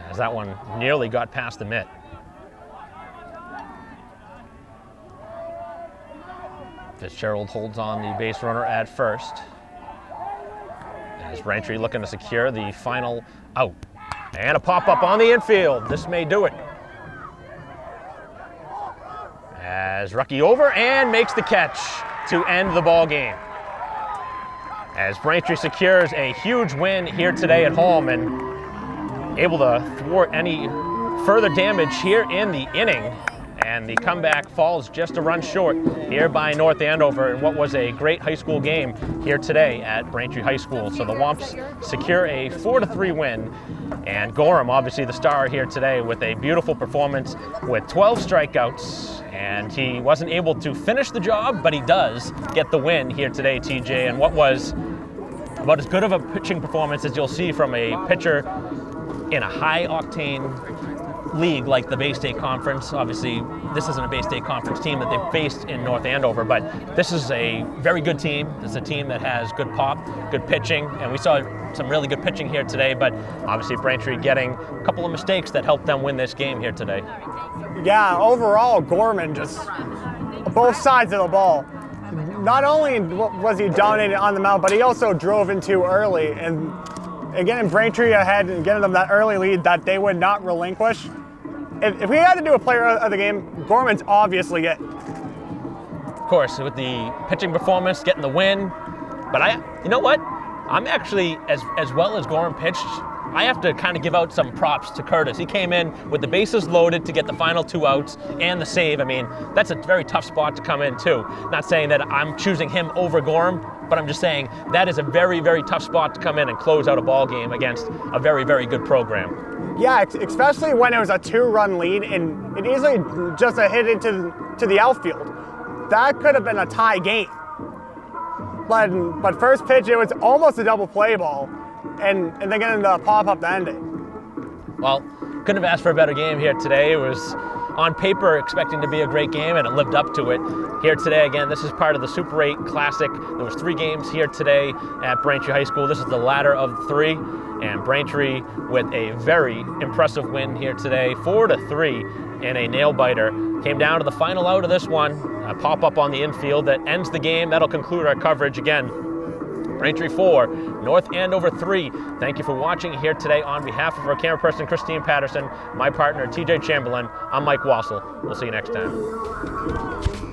as that one nearly got past the mitt. Fitzgerald holds on the base runner at first. As Braintree looking to secure the final out. And a pop-up on the infield. This may do it. As Rucky over and makes the catch to end the ball game. As Braintree secures a huge win here today at home and able to thwart any further damage here in the inning. And the comeback falls just a run short here by North Andover in what was a great high school game here today at Braintree High School. So the Wamps secure a 4-3 win, and Gorham, obviously the star here today, with a beautiful performance with 12 strikeouts. And he wasn't able to finish the job, but he does get the win here today, TJ, and what was about as good of a pitching performance as you'll see from a pitcher in a high-octane league like the Bay State Conference. Obviously, this isn't a Bay State Conference team that they've faced in North Andover, but this is a very good team. This is a team that has good pop, good pitching, and we saw some really good pitching here today, but obviously Braintree getting a couple of mistakes that helped them win this game here today. Yeah, overall, Gorman just both sides of the ball. Not only was he dominated on the mound, but he also drove in too early, and again, Braintree ahead and getting them that early lead that they would not relinquish. If we had to do a player of the game, Gorman's obviously it. Of course, with the pitching performance, getting the win. But you know what? I'm actually, as well as Gorham pitched, I have to kind of give out some props to Curtis. He came in with the bases loaded to get the final 2 outs and the save. I mean, that's a very tough spot to come in too. Not saying that I'm choosing him over Gorham, but I'm just saying that is a very, very tough spot to come in and close out a ball game against a very, very good program. Yeah, especially when it was a 2-run lead and it easily just a hit into the outfield. That could have been a tie game. But first pitch, it was almost a double play ball, and then getting the pop-up to end it. Well, couldn't have asked for a better game here today. It was on paper expecting to be a great game, and it lived up to it. Here today, again, this is part of the Super 8 Classic. There was 3 games here today at Braintree High School. This is the latter of the 3, and Braintree with a very impressive win here today, 4-3 in a nail-biter. Came down to the final out of this one, a pop-up on the infield that ends the game. That'll conclude our coverage again. Braintree 4, North Andover 3. Thank you for watching here today. On behalf of our camera person, Christine Patterson, my partner, TJ Chamberlain, I'm Mike Wassel. We'll see you next time.